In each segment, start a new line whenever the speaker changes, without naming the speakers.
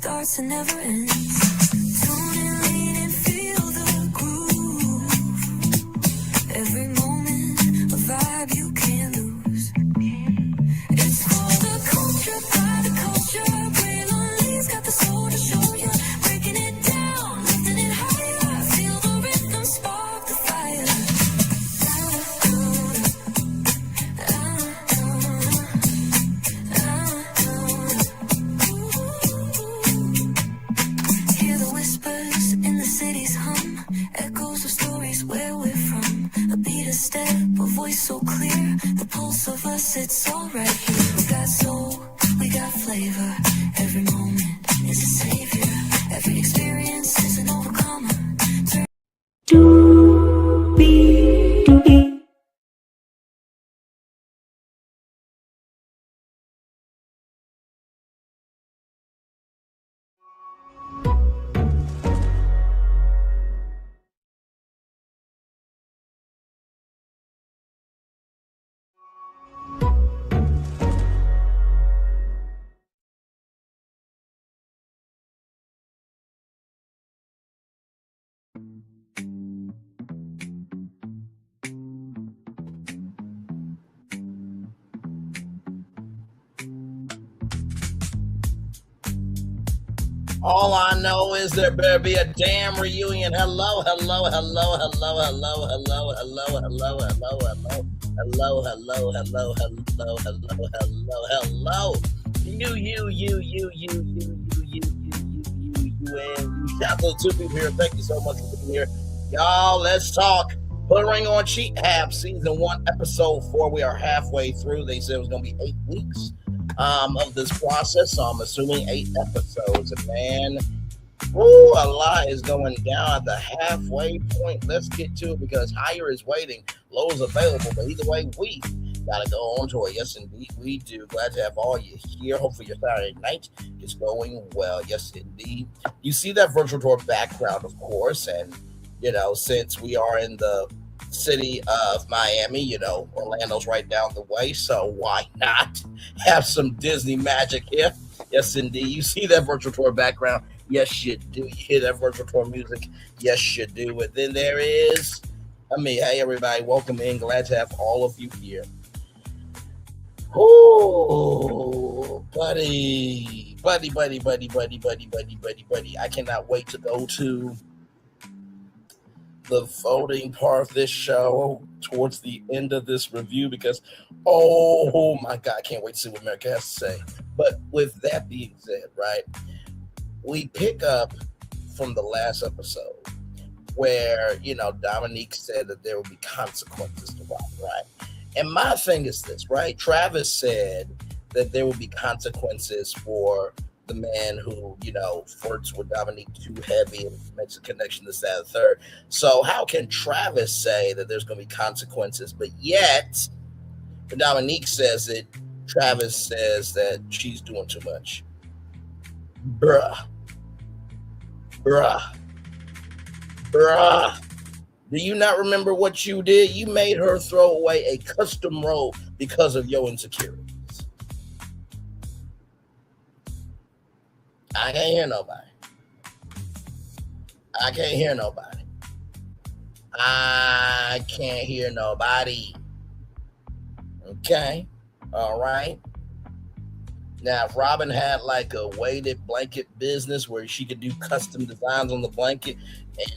starts and never ends. Tune in, lean and feel the groove. Every moment, a vibe you can't lose. It's for the culture, by the culture. Braylon got the soul to show you. Breaking it down, lifting it higher. Feel the rhythm, spark the fire. Hear the whispers in the city's hum. Echoes of stories where we're from. A beat, a step, a voice so clear. The pulse of us, it's all right here. We got soul, we got flavor. Every moment is a savior. Every experience is an overcomer.
All I know is there better be a damn reunion. Hello, hello, hello, hello, hello, hello, hello, hello, hello, hello, hello, hello, hello, hello, hello, hello, hello. And shout out to the two people here. Thank you so much for being here. Y'all, let's talk. Put a ring on Cheathab, season 1, episode 4. We are halfway through. They said it was going to be 8 weeks. Of this process, so I'm assuming 8 episodes. And man, a lot is going down at the halfway point. Let's get to it because higher is waiting, low is available. But either way, we gotta go on to it. Yes, indeed, we do. Glad to have all you here. Hopefully, your Saturday night is going well. Yes, indeed. You see that virtual tour background, of course, and since we are in the city of Miami, Orlando's right down the way, so why not have some Disney magic here? Yes, indeed. You see that virtual tour background? Yes, you do. You hear that virtual tour music? Yes, you do. And then there is, hey, everybody, welcome in. Glad to have all of you here. Oh, buddy. I cannot wait to go to the voting part of this show towards the end of this review because, oh my God, I can't wait to see what America has to say. But with that being said, right, we pick up from the last episode where, Dominique said that there will be consequences to Robin, right? And my thing is this, right? Travis said that there will be consequences for the man who, flirts with Dominique too heavy and makes a connection this, that, and third. So how can Travis say that there's going to be consequences, but yet when Dominique says it, Travis says that she's doing too much? Bruh. Do you not remember what you did? You made her throw away a custom robe because of your insecurities. I can't hear nobody. I can't hear nobody. Okay. All right. Now, if Robin had like a weighted blanket business where she could do custom designs on the blanket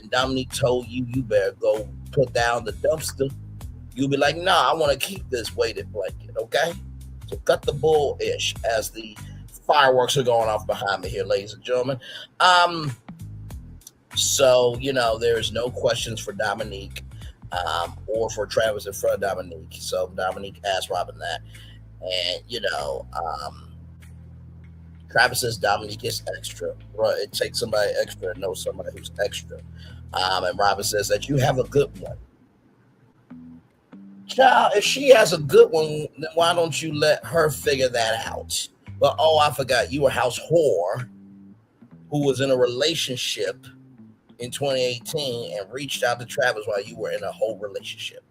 and Dominique told you better go put down the dumpster, you'd be like, nah, I want to keep this weighted blanket. Okay. So cut the bull-ish as the fireworks are going off behind me here, ladies and gentlemen. So, there's no questions for Dominique or for Travis in front of Dominique. So Dominique asked Robin that. And, Travis says Dominique is extra. Right? It takes somebody extra to know somebody who's extra. And Robin says that you have a good one. Child, if she has a good one, then why don't you let her figure that out? But, I forgot, you were a house whore who was in a relationship in 2018 and reached out to Travis while you were in a whole relationship.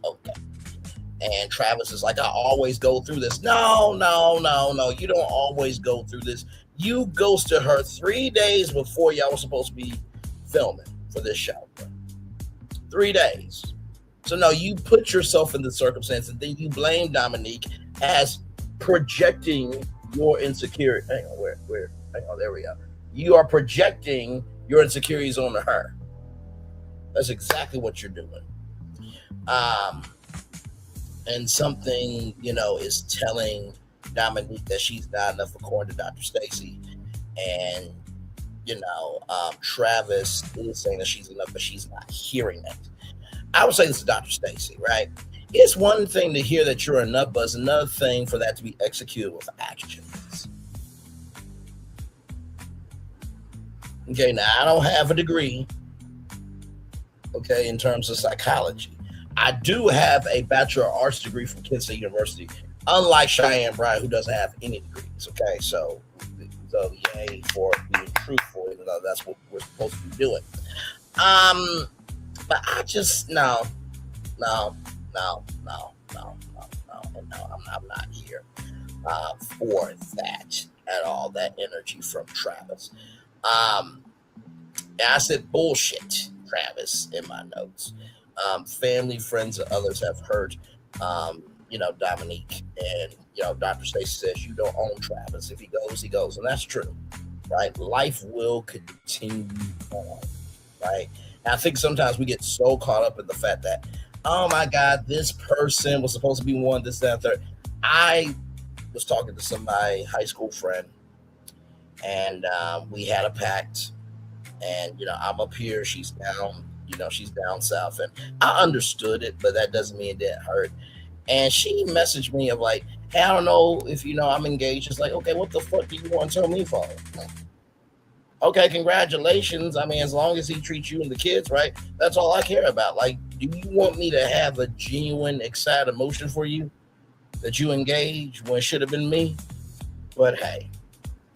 Okay. And Travis is like, I always go through this. No. You don't always go through this. You ghosted her 3 days before y'all were supposed to be filming for this show. 3 days. So no, you put yourself in the circumstance, and then you blame Dominique as projecting your insecurity. Hang on, where? Hang on, there we go. You are projecting your insecurities onto her. That's exactly what you're doing. And something, is telling Dominique that she's not enough according to Dr. Stacy. And, Travis is saying that she's enough, but she's not hearing it. I would say this to Dr. Stacy, right? It's one thing to hear that you're enough, but it's another thing for that to be executed with actions. Okay, now I don't have a degree, in terms of psychology. I do have a Bachelor of Arts degree from Kent State University, unlike Cheyenne Bryant, who doesn't have any degrees, okay? So yay for being truthful, even though that's what we're supposed to be doing. But I just, no, I'm not here for that at all, that energy from Travis. And I said bullshit, Travis, in my notes. Family, friends, and others have heard, Dominique, and, Dr. Stacy says you don't own Travis. If he goes, he goes. And that's true, right? Life will continue on, right? And I think sometimes we get so caught up in the fact that, oh my God, this person was supposed to be one, this, that, third. I was talking to somebody, high school friend, and we had a pact, and, I'm up here, she's down, she's down south, and I understood it, but that doesn't mean it didn't hurt. And she messaged me of like, hey, I don't know if I'm engaged. It's like, okay, what the fuck do you want to tell me for? Okay, congratulations. I mean, as long as he treats you and the kids right, that's all I care about. Like, do you want me to have a genuine, excited emotion for you that you engage when it should have been me? But hey,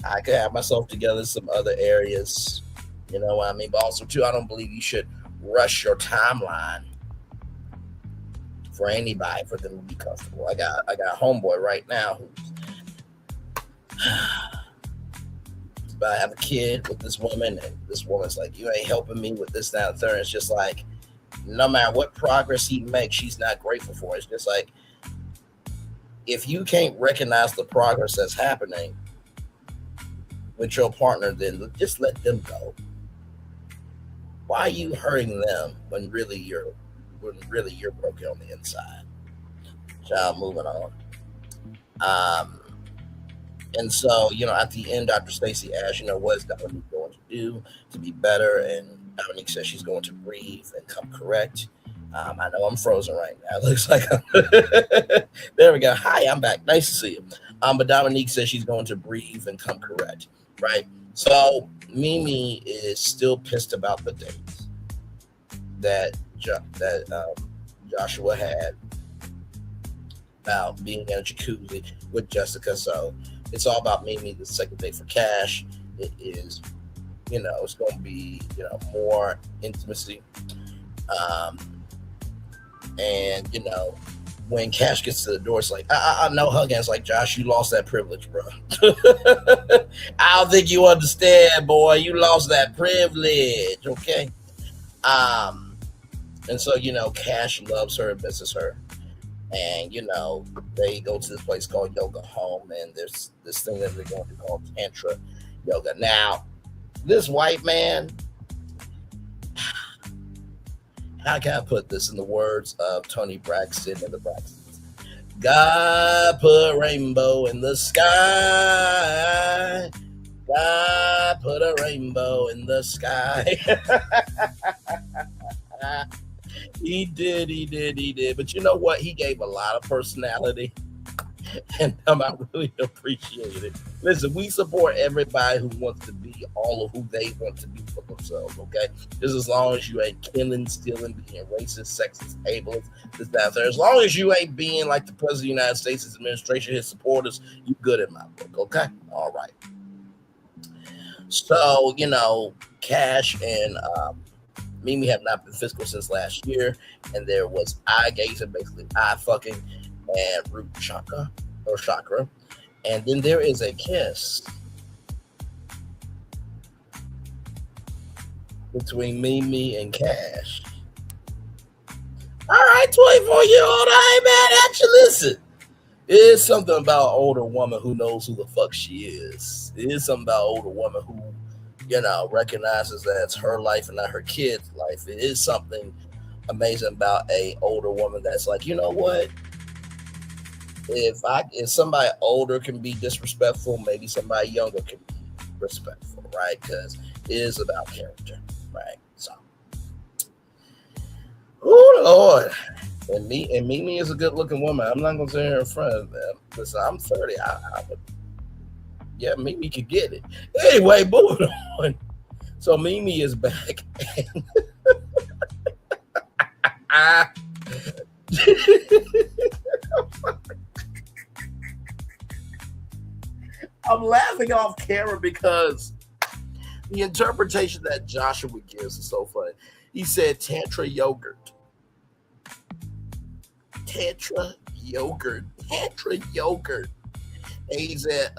I could have myself together in some other areas. You know what I mean? But also, too, I don't believe you should rush your timeline for anybody for them to be comfortable. I got a homeboy right now who's about to have a kid with this woman, and this woman's like, you ain't helping me with this, that, and third. It's just like, no matter what progress he makes, she's not grateful for it. It's just like, if you can't recognize the progress that's happening with your partner, then just let them go. Why are you hurting them when really you're broken on the inside? Child, moving on. And so, at the end, Dr. Stacy asked, what is Dominique going to do to be better? And Dominique says she's going to breathe and come correct. I know I'm frozen right now. It looks like there we go. Hi, I'm back. Nice to see you. But Dominique says she's going to breathe and come correct, right? So Mimi is still pissed about the dates that Joshua had about being in a jacuzzi with Jessica. So it's all about Mimi. The second date for Cash, it is, it's going to be, more intimacy. And, when Cash gets to the door, it's like, I know hugging. It's like, Josh, you lost that privilege, bro. I don't think you understand, boy. You lost that privilege, okay? And so, Cash loves her and misses her. And, they go to this place called Yoga Home, and there's this thing that they're going to call Tantra Yoga. Now, this white man, how can I put this in the words of Tony Braxton and the Braxtons? God put a rainbow in the sky. God put a rainbow in the sky. He did. But you know what? He gave a lot of personality. And I really appreciate it. Listen, we support everybody who wants to be all of who they want to be for themselves, okay? Just as long as you ain't killing, stealing, being racist, sexist, ableist, this, that, there. As long as you ain't being like the President of the United States, his administration, his supporters, you good in my book, okay? All right. So, Cash and Mimi have not been physical since last year, and there was eye gazing, basically eye fucking, and root chakra, and then there is a kiss between Mimi and Cash. All right, 24-year-old, I ain't mad at you. Listen, it is something about an older woman who knows who the fuck she is. It is something about an older woman who, recognizes that it's her life and not her kid's life. It is something amazing about a older woman that's like, you know what? If somebody older can be disrespectful, maybe somebody younger can be respectful, right? Because it is about character, right? So, oh Lord. And Mimi is a good looking woman. I'm not gonna say her in front of them. Listen, I'm 30. Mimi could get it. Anyway, moving on. So Mimi is back. I'm laughing off camera because the interpretation that Joshua gives is so funny. He said Tantra yogurt. Tantra yogurt. And he said,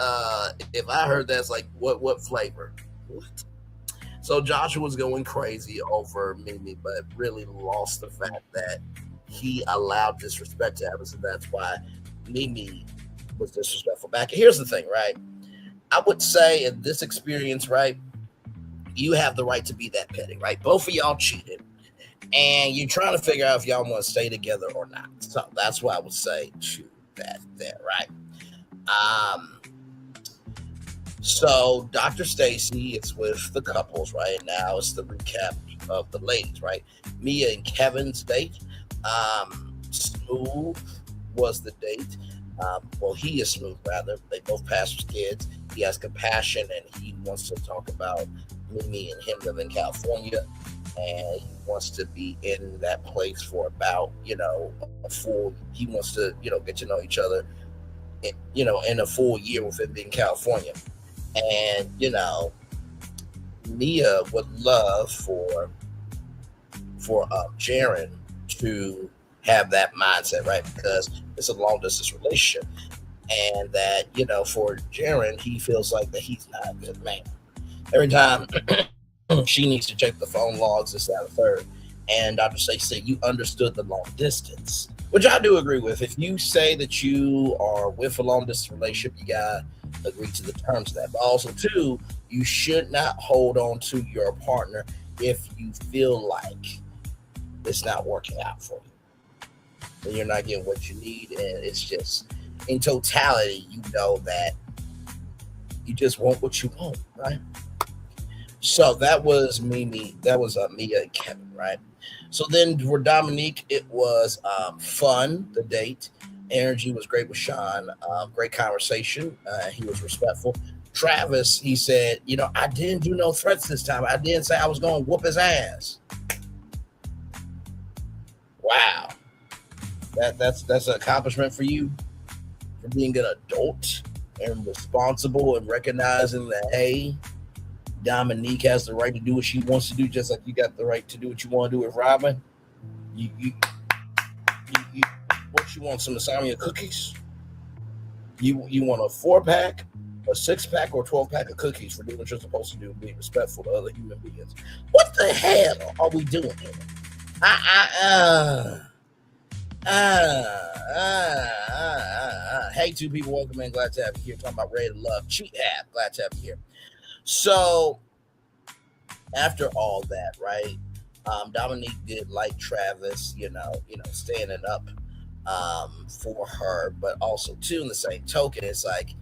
if I heard that's like what flavor? What? So Joshua's going crazy over Mimi, but really lost the fact that he allowed disrespect to happen. So that's why Mimi was disrespectful back. Here's the thing, right? I would say in this experience, right, you have the right to be that petty, right? Both of y'all cheated, and you're trying to figure out if y'all want to stay together or not. So that's why I would say to that there, right? So Dr. Stacy is with the couples right now. It's the recap of the ladies, right? Mia and Kevin's date. Smooth was the date. He is smooth rather. They both pastors' kids. He has compassion and he wants to talk about Mimi and him living in California. And he wants to be in that place for about, he wants to, get to know each other, in a full year with it being California. And, Mia would love for Jaron to have that mindset, right? Because it's a long distance relationship. And that, for Jaron, he feels like that he's not a good man. Every time she needs to check the phone logs, this, that, and third. And Dr. Stacy said, you understood the long distance, which I do agree with. If you say that you are with a long distance relationship, you got to agree to the terms of that. But also, too, you should not hold on to your partner if you feel like it's not working out for you. And you're not getting what you need. And it's just, in totality, you know that you just want what you want, right? So that was Mimi. That was Mia and Kevin, right? So then for Dominique, it was fun, the date. Energy was great with Sean. Great conversation. He was respectful. Travis, he said, I didn't do no threats this time. I didn't say I was going to whoop his ass. Wow. That's an accomplishment for you, for being an adult and responsible and recognizing that, hey, Dominique has the right to do what she wants to do, just like you got the right to do what you want to do with Robin. You what you want? Some lasagna cookies? You want a 4-pack, a 6-pack, or a 12-pack of cookies for doing what you're supposed to do, being respectful to other human beings? What the hell are we doing here? Hey, two people, welcome in. Glad to have you here. Talking about Ready to Love. Cheathab. Glad to have you here. So, after all that, right? Dominique did like Travis, standing up for her, but also too, in the same token, it's like,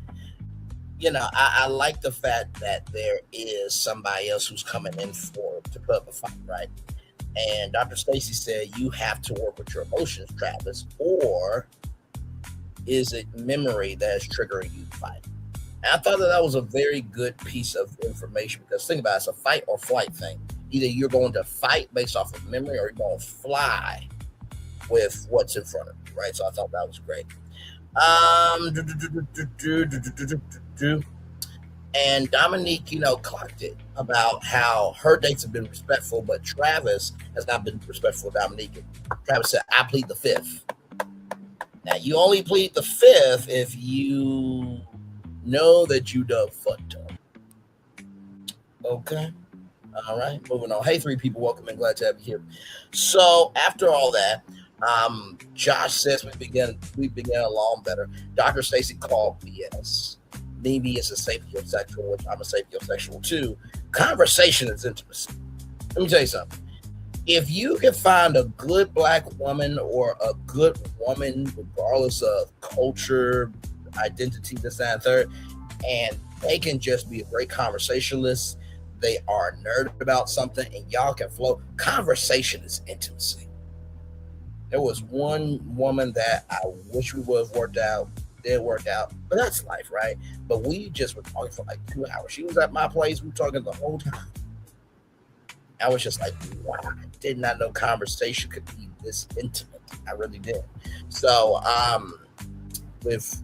I like the fact that there is somebody else who's coming in to put up a fight, right? And Dr. Stacy said, you have to work with your emotions, Travis, or is it memory that is triggering you to fight? And I thought that was a very good piece of information, because think about it, it's a fight or flight thing. Either you're going to fight based off of memory, or you're going to fly with what's in front of you, right? So I thought that was great. And Dominique, clocked it about how her dates have been respectful, but Travis has not been respectful of Dominique. Travis said, I plead the fifth. Now, you only plead the fifth if you know that you done fucked up. Okay? All right, moving on. Hey, three people, welcome and glad to have you here. So after all that, Josh says we began along better. Dr. Stacy called BS. Mimi is a sapiosexual, which I'm a sapiosexual too. Conversation is intimacy. Let me tell you something. If you can find a good black woman or a good woman, regardless of culture, identity, this, that, and third, and they can just be a great conversationalist, they are nerd about something, and y'all can flow. Conversation is intimacy. There was one woman that I wish we would have worked out, did work out, but that's life, right? But we just were talking for like 2 hours. She was at my place, we were talking the whole time. I was just like, wow, I did not know conversation could be this intimate. I really did. So, with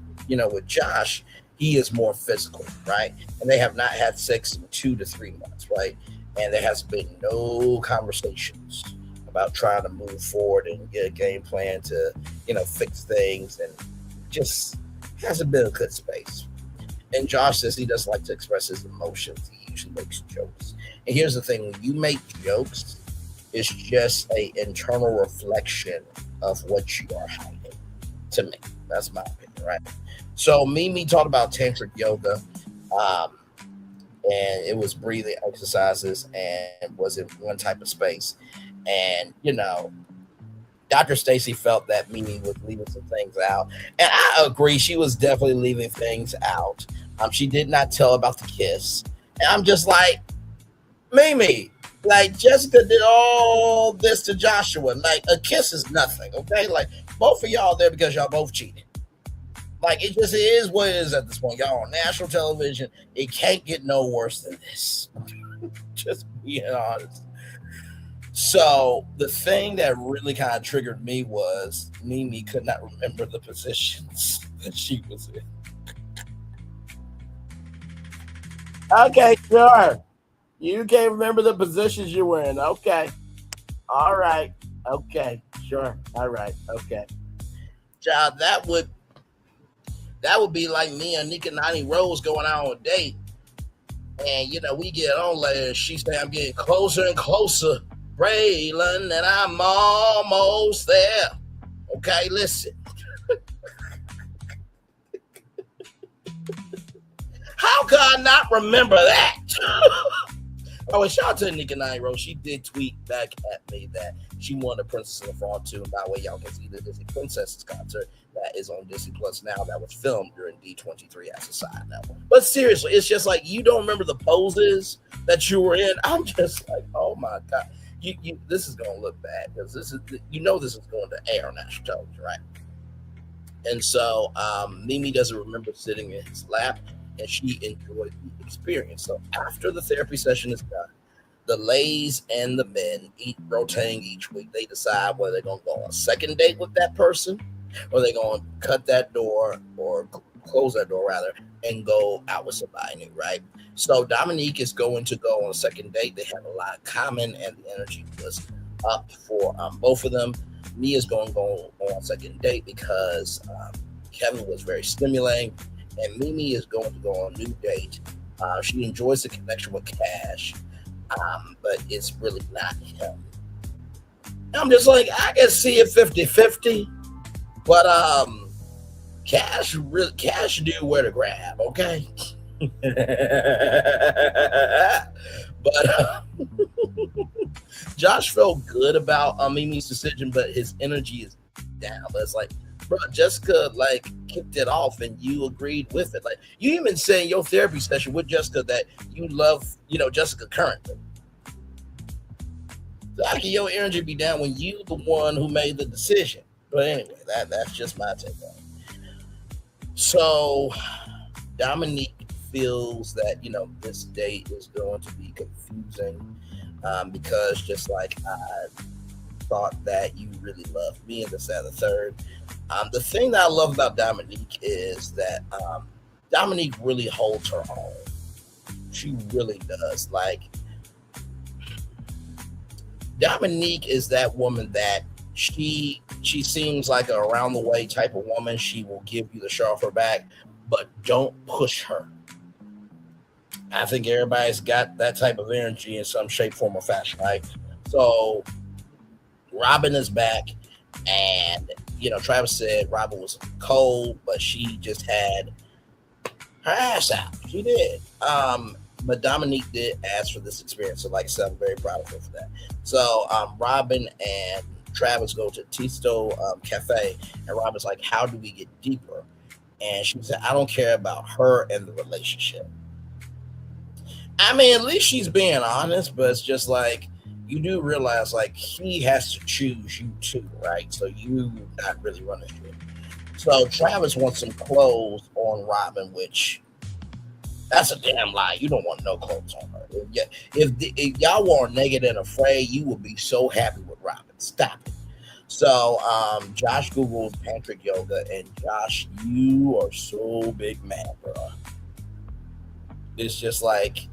Josh, he is more physical, right? And they have not had sex in 2 to 3 months, right? And there has been no conversations about trying to move forward and get a game plan to, fix things, and just hasn't been a good space. And Josh says he doesn't like to express his emotions. He usually makes jokes. And here's the thing: when you make jokes, it's just a internal reflection of what you are hiding. To me, that's my opinion, right? So Mimi talked about tantric yoga, and it was breathing exercises, and was in one type of space. And Dr. Stacy felt that Mimi was leaving some things out, and I agree. She was definitely leaving things out. She did not tell about the kiss, and I'm just like, Mimi, like Jessica did all this to Joshua. Like a kiss is nothing, okay? Like both of y'all there because y'all both cheated. Like it just is what it is at this point. Y'all on national television. It can't get no worse than this. Just being honest. So the thing that really kind of triggered me was Mimi could not remember the positions that she was in. Okay, sure. You can't remember the positions you were in. Okay. All right. Okay. Sure. All right. Okay. Child, that would be like me and Nikanani Rose going out on a date. And we get on later. She say I'm getting closer and closer, Braylon, and I'm almost there. Okay, listen. How could I not remember that? Oh, and shout out to Nick and Nairo. She did tweet back at me that she won a Princess in the Frog too. And by the way, y'all can see the Disney Princesses concert that is on Disney Plus now, that was filmed during D23 as a side note. But seriously, it's just like you don't remember the poses that you were in. I'm just like, oh my God. This is gonna look bad because this is this is going to air on national television, right? And so Mimi doesn't remember sitting in his lap, and she enjoyed the experience. So after the therapy session is done, the ladies and the men rotating each week, they decide whether they're going to go on a second date with that person, or they're going to cut that door, or close that door rather, and go out with somebody new, right? So Dominique is going to go on a second date. They have a lot in common, and the energy was up for both of them. Mia's going to go on a second date because Kevin was very stimulating, and Mimi is going to go on a new date. She enjoys the connection with Cash, but it's really not him. I'm just like, I can see it 50-50, but Cash knew where to grab, okay? But Josh felt good about Mimi's decision, but his energy is down. But it's like, bro, Jessica kicked it off, and you agreed with it. Like you even said in your therapy session with Jessica that you love, Jessica currently. So how can your energy be down when you the one who made the decision? But anyway, that's just my take on it. So Dominique feels that this date is going to be confusing because just like I thought that you really loved me and this, that, and the third. The thing that I love about Dominique is that Dominique really holds her own. She really does. Like Dominique is that woman that she seems like a around the way type of woman. She will give you the show off her back, but don't push her. I think everybody's got that type of energy in some shape, form, or fashion, right? So Robin is back, and Travis said Robin was cold, but she just had her ass out. She did. But Dominique did ask for this experience, so like I said, I'm very proud of her for that. So Robin and Travis go to Tisto Cafe, and Robin's like, "How do we get deeper?" And she said, "I don't care about her and the relationship." I mean, at least she's being honest, but it's just like you do realize like he has to choose you too, right? So you not really running shit. So Travis wants some clothes on Robin, which that's a damn lie. You don't want no clothes on her. If y'all were naked and afraid, you would be so happy with Robin. Stop it. So Josh Googles tantric yoga, and Josh, you are so big mad, bro. It's just like,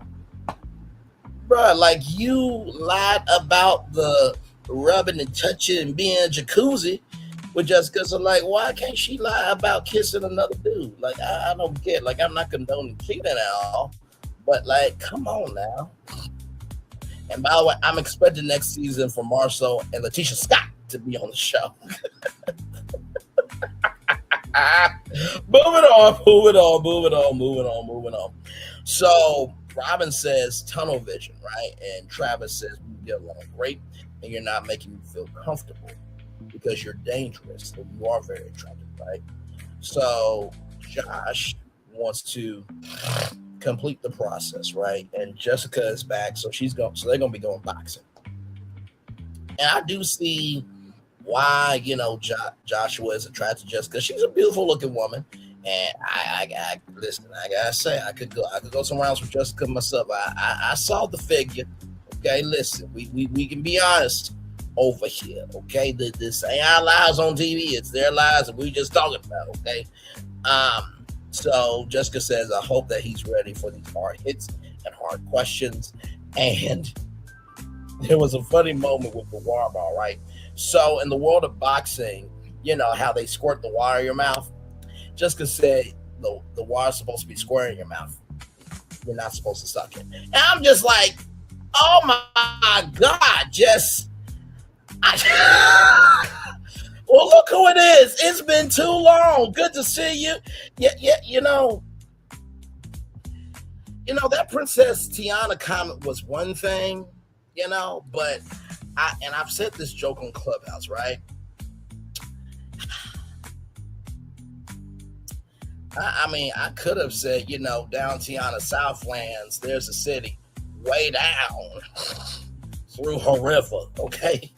bro, like you lied about the rubbing and touching and being a jacuzzi with Jessica. So like, why can't she lie about kissing another dude? Like, I don't get. Like, I'm not condoning cheating at all, but like, come on now. And by the way, I'm expecting next season for Marcel and Letitia Scott to be on the show. Moving on. So Robin says tunnel vision, right? And Travis says we get along great, and you're not making me feel comfortable because you're dangerous and you are very attractive, right? So Josh wants to complete the process, right? And Jessica is back, so they're gonna be going boxing. And I do see why Joshua is attracted to Jessica. She's a beautiful looking woman, and I listen. I gotta say, I could go some rounds with Jessica myself. I saw the figure. Okay, listen, we can be honest over here. Okay, this ain't our lives on TV; it's their lives, and we just talking about. Okay, so Jessica says, I hope that he's ready for these hard hits and hard questions. And there was a funny moment with the wire ball, right? So in the world of boxing, you know how they squirt the wire in your mouth? Jessica said the wire's supposed to be square in your mouth. You're not supposed to suck it. And I'm just like, oh my God, well, look who it is. It's been too long. Good to see you. Yeah, that Princess Tiana comment was one thing, but I've said this joke on Clubhouse, right? I could have said, down Tiana Southlands, there's a city way down through her river, okay?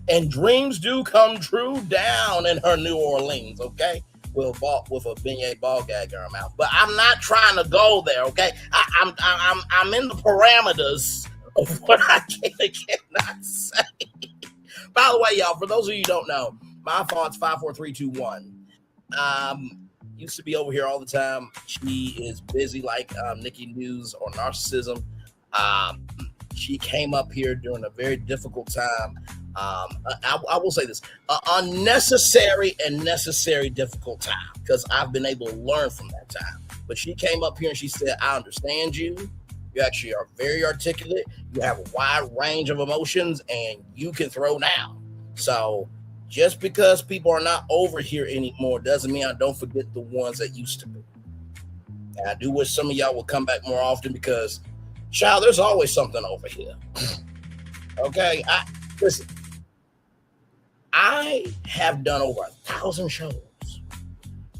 And dreams do come true down in her New Orleans, okay? With a beignet ball gag in her mouth. But I'm not trying to go there, okay? I'm in the parameters of what I can and cannot say. By the way, y'all, for those of you who don't know, my phone's 54321. Used to be over here all the time. She is busy like Nikki News or Narcissism. She came up here during a very difficult time. I will say this, unnecessary and necessary difficult time, because I've been able to learn from that time. But she came up here and she said, I understand you. You actually are very articulate. You have a wide range of emotions and you can throw down. So just because people are not over here anymore doesn't mean I don't forget the ones that used to be. And I do wish some of y'all would come back more often because, child, there's always something over here. Okay? Listen, I have done over 1,000 shows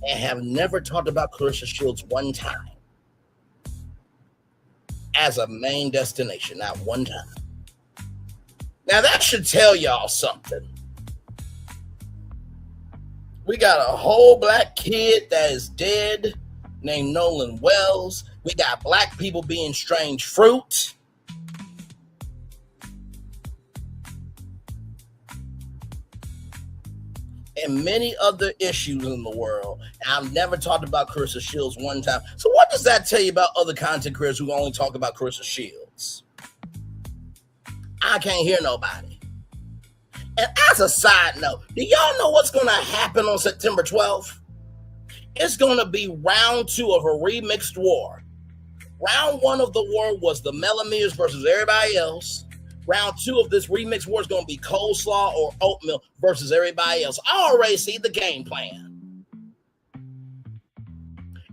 and have never talked about Clarissa Shields one time as a main destination, not one time. Now that should tell y'all something. We got a whole black kid that is dead named Nolan Wells. We got black people being strange fruit. And many other issues in the world. And I've never talked about Clarissa Shields one time. So what does that tell you about other content creators who only talk about Clarissa Shields? I can't hear nobody. And as a side note, do y'all know what's going to happen on September 12th? It's going to be round 2 of a remixed war. Round one of the war was the millimeters versus everybody else. Round two of this remix war is going to be coleslaw or oatmeal versus everybody else. I already see the game plan.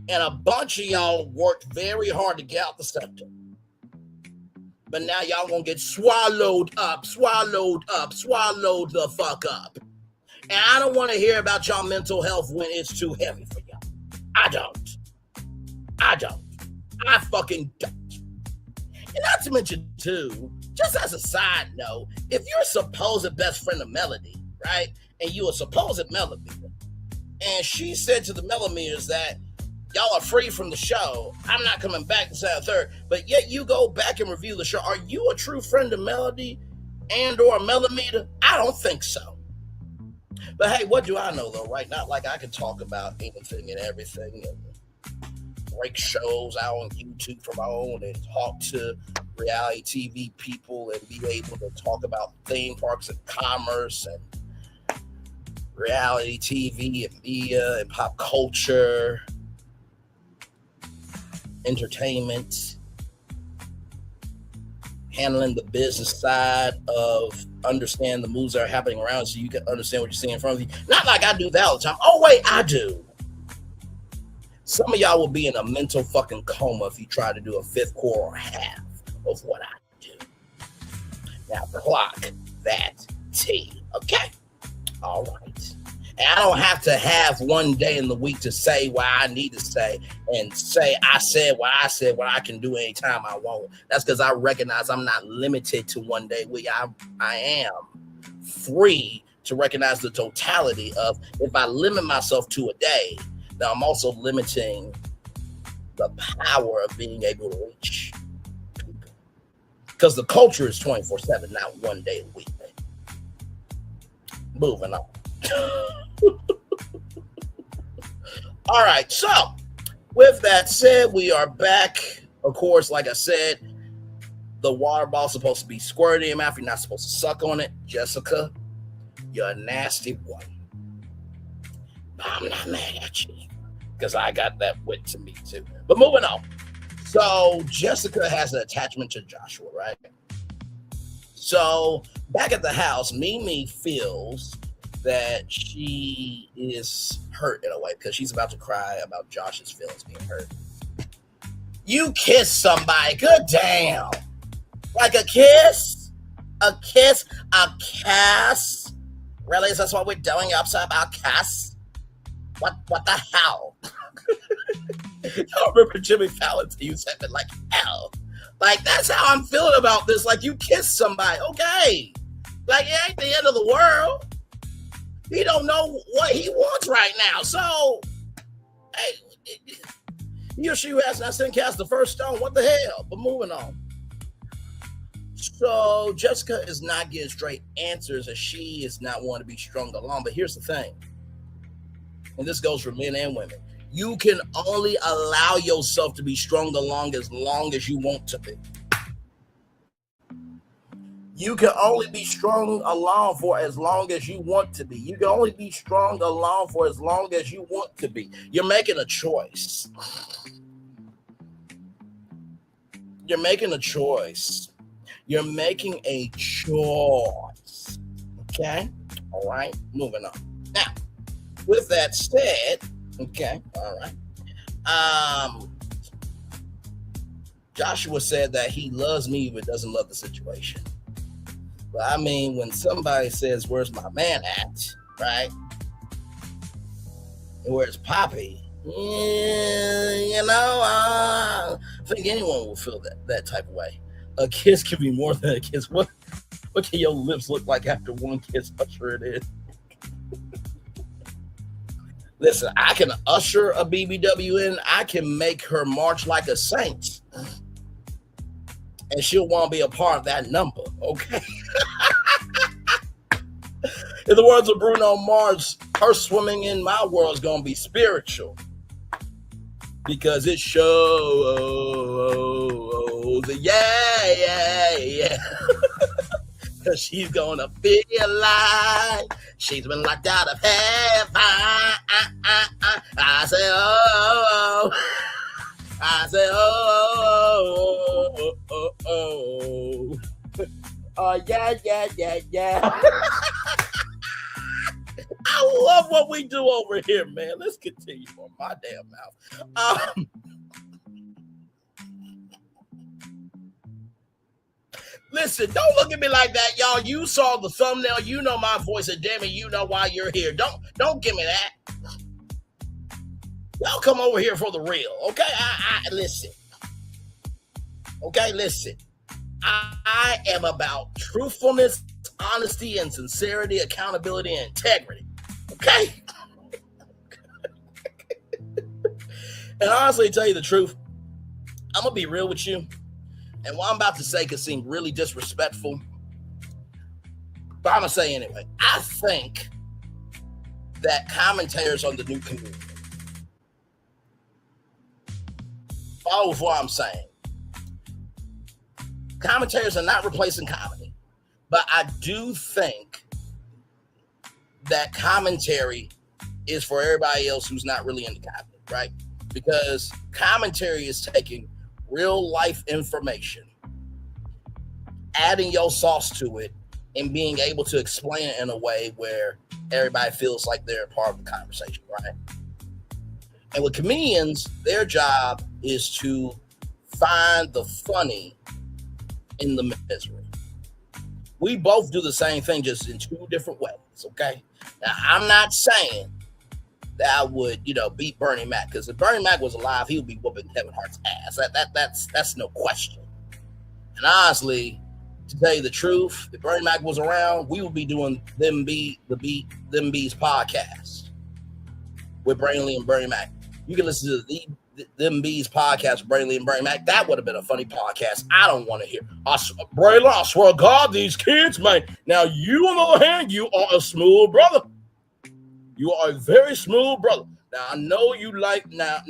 And a bunch of y'all worked very hard to get out the scepter. But now y'all going to get swallowed the fuck up. And I don't want to hear about y'all mental health when it's too heavy for y'all. I don't. I fucking don't. And not to mention, too, just as a side note, if you're a supposed best friend of Melody, right, and you a supposed millimeter, and she said to the millimeters that y'all are free from the show, I'm not coming back to say a third, but yet you go back and review the show, are you a true friend of Melody and or a millimeter? I don't think so. But hey, what do I know, though, right? Not like I can talk about anything and everything and break shows out on YouTube for my own and talk to reality TV people and be able to talk about theme parks and commerce and reality TV and media and pop culture, entertainment, handling the business side of understand the moves that are happening around so you can understand what you're seeing in front of you. Not like I do that all the time. Oh, wait, I do. Some of y'all will be in a mental fucking coma if you try to do a fifth core or half of what I do. Now clock that T, okay? All right. And I don't have to have one day in the week to say what I need to say and say I said what I can do anytime I want. That's because I recognize I'm not limited to one day a week. I am free to recognize the totality of if I limit myself to a day, now I'm also limiting the power of being able to reach people. Because the culture is 24/7, not one day a week. Moving on. All right, so with that said, we are back. Of course, like I said, the water ball's supposed to be squirted in your mouth. You're not supposed to suck on it. Jessica, you're a nasty one. I'm not mad at you because I got that wit to me too. But moving on. So Jessica has an attachment to Joshua, right? So back at the house, Mimi feels that she is hurt in a way because she's about to cry about Josh's feelings being hurt. You kiss somebody, good damn. Like a kiss? A kiss? A kiss? Really? Is that what we're doing? You're upset about kiss? What the hell? I remember Jimmy Fallon you said it like hell. Like that's how I'm feeling about this. Like you kiss somebody, okay. Like it ain't the end of the world. He don't know what he wants right now. So hey, he or she who has not sinned cast the first stone. What the hell? But moving on. So Jessica is not getting straight answers as she is not wanting to be strung along. But here's the thing. And this goes for men and women. You can only allow yourself to be strung along as you want to be. You can only be strung along for as long as you want to be. You can only be strung along for as long as you want to be. You're making a choice. You're making a choice. You're making a choice. Okay? All right? Moving on. Now, with that said, okay, all right. Joshua said that he loves me but doesn't love the situation. But I mean, when somebody says, "Where's my man at?" right? And where's Papi? I think anyone will feel that type of way. A kiss can be more than a kiss. What can your lips look like after one kiss? Usher it in. Listen, I can usher a BBW in. I can make her march like a saint. And she'll want to be a part of that number, okay? In the words of Bruno Mars, her swimming in my world is going to be spiritual. Because it shows, yeah. Because she's going to feel like she's been locked out of heaven. I say, oh. I said, yeah. I love what we do over here, man. Let's continue on my damn mouth. Listen, don't look at me like that, y'all. You saw the thumbnail. You know my voice, and damn it, you know why you're here. Don't give me that. Y'all come over here for the real, okay? I listen. Okay, listen. I am about truthfulness, honesty, and sincerity, accountability, and integrity. Okay? And honestly, to tell you the truth, I'm going to be real with you. And what I'm about to say could seem really disrespectful. But I'm going to say anyway. I think that commentators on the new community, follow with what I'm saying. Commentators are not replacing comedy. But I do think that commentary is for everybody else who's not really into comedy, right? Because commentary is taking real life information, adding your sauce to it, and being able to explain it in a way where everybody feels like they're a part of the conversation, right? And with comedians, their job is to find the funny in the misery. We both do the same thing, just in two different ways, okay? Now, I'm not saying that I would, beat Bernie Mac, because if Bernie Mac was alive, he would be whooping Kevin Hart's ass. That's no question. And honestly, to tell you the truth, if Bernie Mac was around, we would be doing Them Bees podcast with Brainley and Bernie Mac. You can listen to the Them Bees podcast with Brainley and Bernie Mac. That would have been a funny podcast. I don't want to hear. Braylon, I swear to God, these kids, man. Now, you on the other hand, you are a smooth brother. You are a very smooth brother. Now, I know you like, now,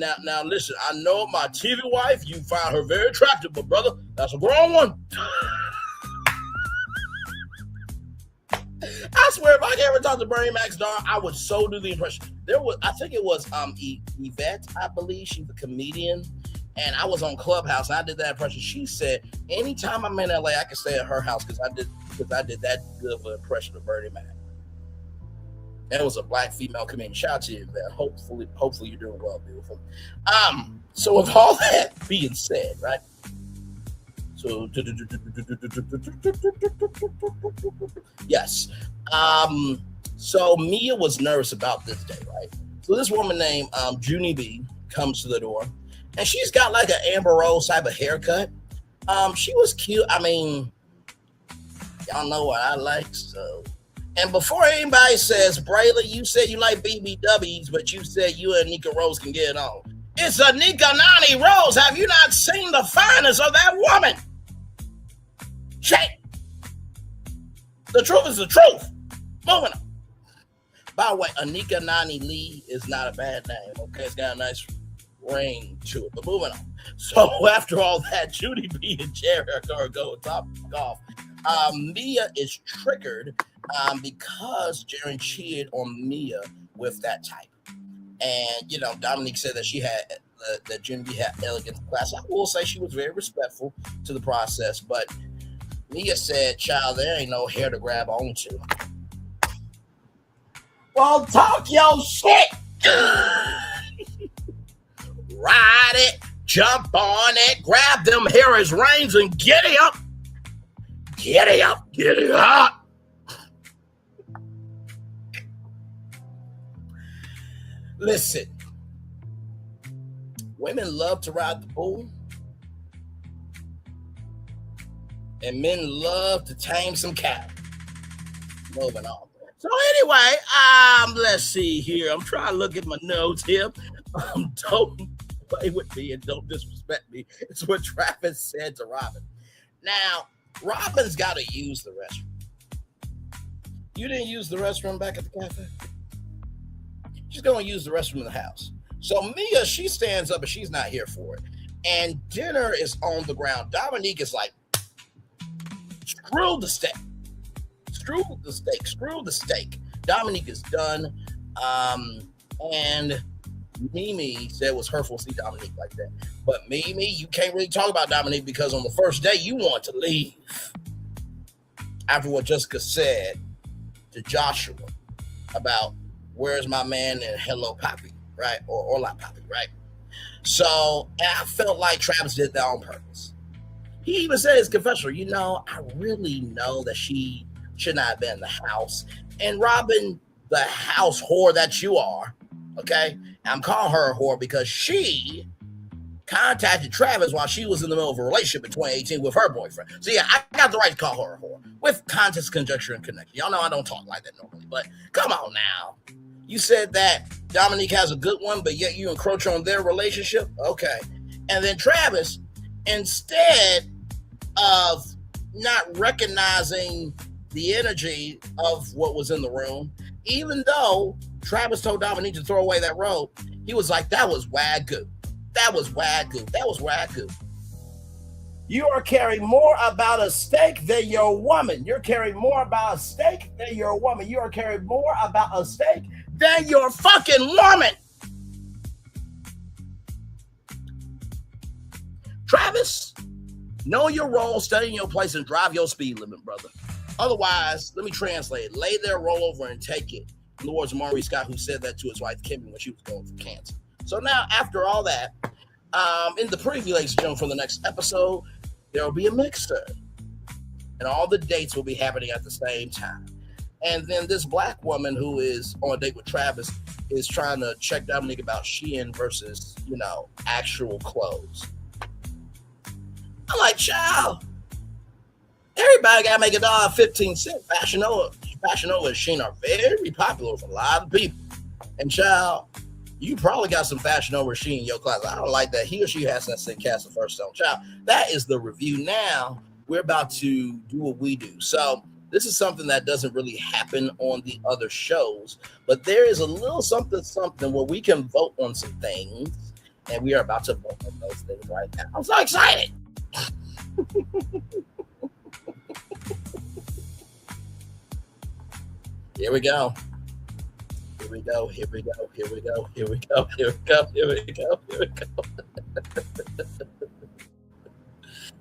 listen, I know my TV wife, you find her very attractive, but brother, that's a grown one. I swear, if I could ever talk to Bernie Mac's daughter, I would so do the impression. I think it was Yvette, I believe. She's a comedian. And I was on Clubhouse, and I did that impression. She said, anytime I'm in LA, I can stay at her house because I did that good of an impression of Bernie Mac. That was a black female comedian. Shout out to you, man. Hopefully you're doing well, beautiful. So with all that being said, right? So yes. So Mia was nervous about this day, right? So this woman named Junie B comes to the door, and she's got like an Amber Rose type of haircut. She was cute. I mean, y'all know what I like, so. And before anybody says, Braylon, you said you like BBWs, but you said you and Nika Rose can get it on. It's a Nika Nani Rose. Have you not seen the fineness of that woman? Shake. The truth is the truth. Moving on. By the way, Anika Nani Lee is not a bad name, okay? It's got a nice ring to it, but moving on. So after all that, Judy B and Jerry are going to go top off. Mia is triggered because Jerry cheated on Mia with that type. And, Dominique said that she had, that Judy B had elegance in class. I will say she was very respectful to the process, but Mia said, child, there ain't no hair to grab onto. Well, talk your shit. Ride it, jump on it, grab them hair as reins and giddy up. Giddy up, giddy up. Listen, women love to ride the bull, and men love to tame some cattle. Moving on. So anyway, let's see here. I'm trying to look at my notes here. Don't play with me and don't disrespect me. It's what Travis said to Robin. Now, Robin's got to use the restroom. You didn't use the restroom back at the cafe? She's going to use the restroom in the house. So Mia, she stands up and she's not here for it. And dinner is on the ground. Dominique is like, screw the steak. Screw the steak. Screw the steak. Dominique is done. And Mimi said it was hurtful to see Dominique like that. But Mimi, you can't really talk about Dominique because on the first day you want to leave. After what Jessica said to Joshua about where's my man and hello papi, right? Or la papi, right? So, and I felt like Travis did that on purpose. He even said in his confessional, I really know that she should not have been in the house. And Robin, the house whore that you are, okay? I'm calling her a whore because she contacted Travis while she was in the middle of a relationship in 2018 with her boyfriend. So yeah, I got the right to call her a whore with context, conjecture, and connection. Y'all know I don't talk like that normally, but come on now. You said that Dominique has a good one, but yet you encroach on their relationship? Okay. And then Travis, instead of not recognizing the energy of what was in the room, even though Travis told Dominique to throw away that robe, he was like, that was wagyu. That was wagyu. That was wagyu. You are caring more about a steak than your woman. You're caring more about a steak than your woman. You are caring more about a steak than your fucking woman. Travis, know your role, study in your place, and drive your speed limit, brother. Otherwise, let me translate it. Lay there, roll over, and take it. In the words of Maurice Scott, who said that to his wife, Kimmy, when she was going for cancer. So now, after all that, in the preview, ladies and gentlemen, for the next episode, there will be a mixer. And all the dates will be happening at the same time. And then this black woman who is on a date with Travis is trying to check Dominique about Shein versus, actual clothes. I'm like, child, everybody got to make $1.15. Fashion Nova and Shein are very popular with a lot of people. And child, you probably got some Fashion Nova Shein in your class. I don't like that. He or she has to cast the first stone. Child, that is the review. Now we're about to do what we do. So this is something that doesn't really happen on the other shows, but there is a little something where we can vote on some things, and we are about to vote on those things right now. I'm so excited. Here we go. Here we go. Here we go. Here we go. Here we go. Here we go. Here we go. Here we go.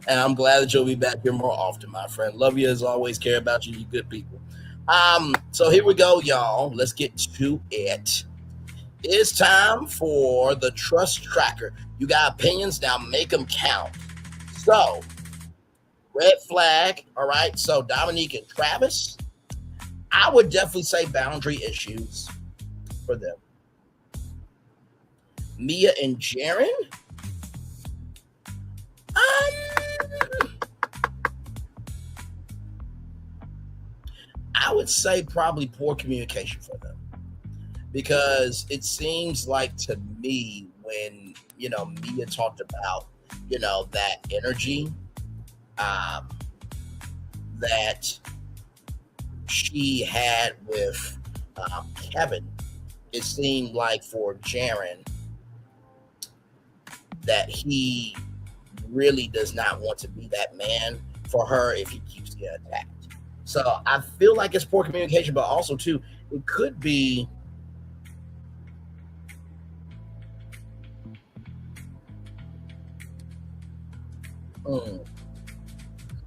And I'm glad that you'll be back here more often, my friend. Love you as always. Care about you. You good people. So here we go, y'all. Let's get to it. It's time for the Trust Tracker. You got opinions, now make them count. So, red flag, all right? So, Dominique and Travis, I would definitely say boundary issues for them. Mia and Jaron, I would say probably poor communication for them, because it seems like to me when, Mia talked about, that energy that she had with Kevin, it seemed like for Jaron that he really does not want to be that man for her if he keeps getting attacked. So I feel like it's poor communication, but also too, it could be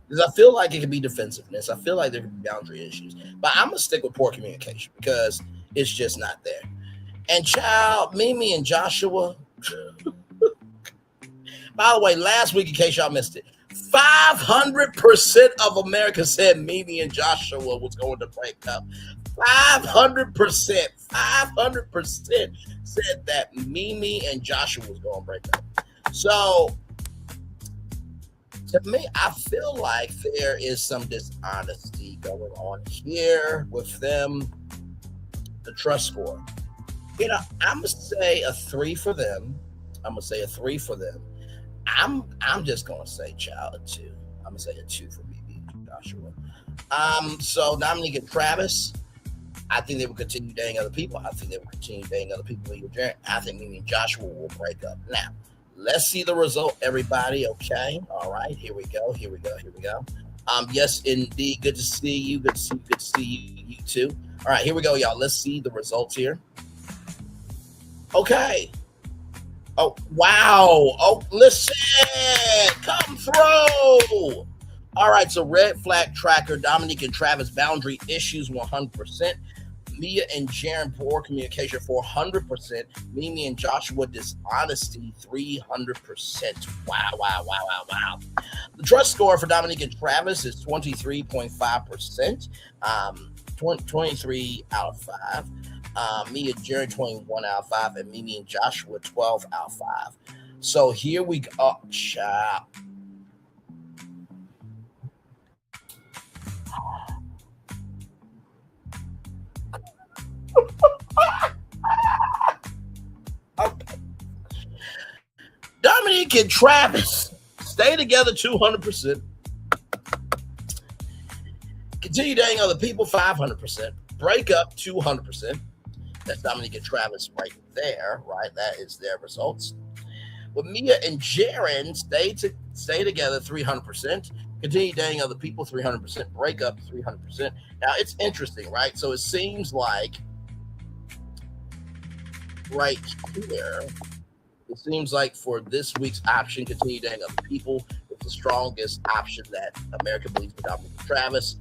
because I feel like it could be defensiveness. I feel like there could be boundary issues, but I'm gonna stick with poor communication because it's just not there. And child, Mimi and Joshua. By the way, last week, in case y'all missed it, 500% of America said Mimi and Joshua was going to break up. 500%. 500% said that Mimi and Joshua was going to break up. So, to me, I feel like there is some dishonesty going on here with them. The trust score. I'm going to say a 3 for them. I'm just gonna say child a 2. I'm gonna say a 2 for Mimi and Joshua. So Dominique and Travis, I think they will continue dating other people. I think Mimi and Joshua will break up. Now, let's see the result, everybody. Okay, all right, here we go. Yes, indeed. Good to see you. Good to see you. You too. All right, here we go, y'all. Let's see the results here. Okay, Oh, wow. Oh, listen. Come through. All right, so red flag tracker, Dominique and Travis boundary issues 100%. Mia and Jaron poor communication 400%. Mimi and Joshua dishonesty 300%. Wow, wow, wow, wow, wow. The trust score for Dominique and Travis is 23.5%. 23 out of 5. Me and Jared 21 out of 5, and Mimi and Joshua 12 out of 5. So here we go. Oh, child. Okay. Dominique and Travis stay together 200%. Continue dating other people 500%. Break up 200%. That's Dominique and Travis right there, right? That is their results. With Mia and Jaron stay together 300%. Continue dating other people 300%. Break up 300%. Now it's interesting, right? So it seems like right here, it seems like for this week's option, continue dating other people, it's the strongest option that America believes for Dominique and Travis.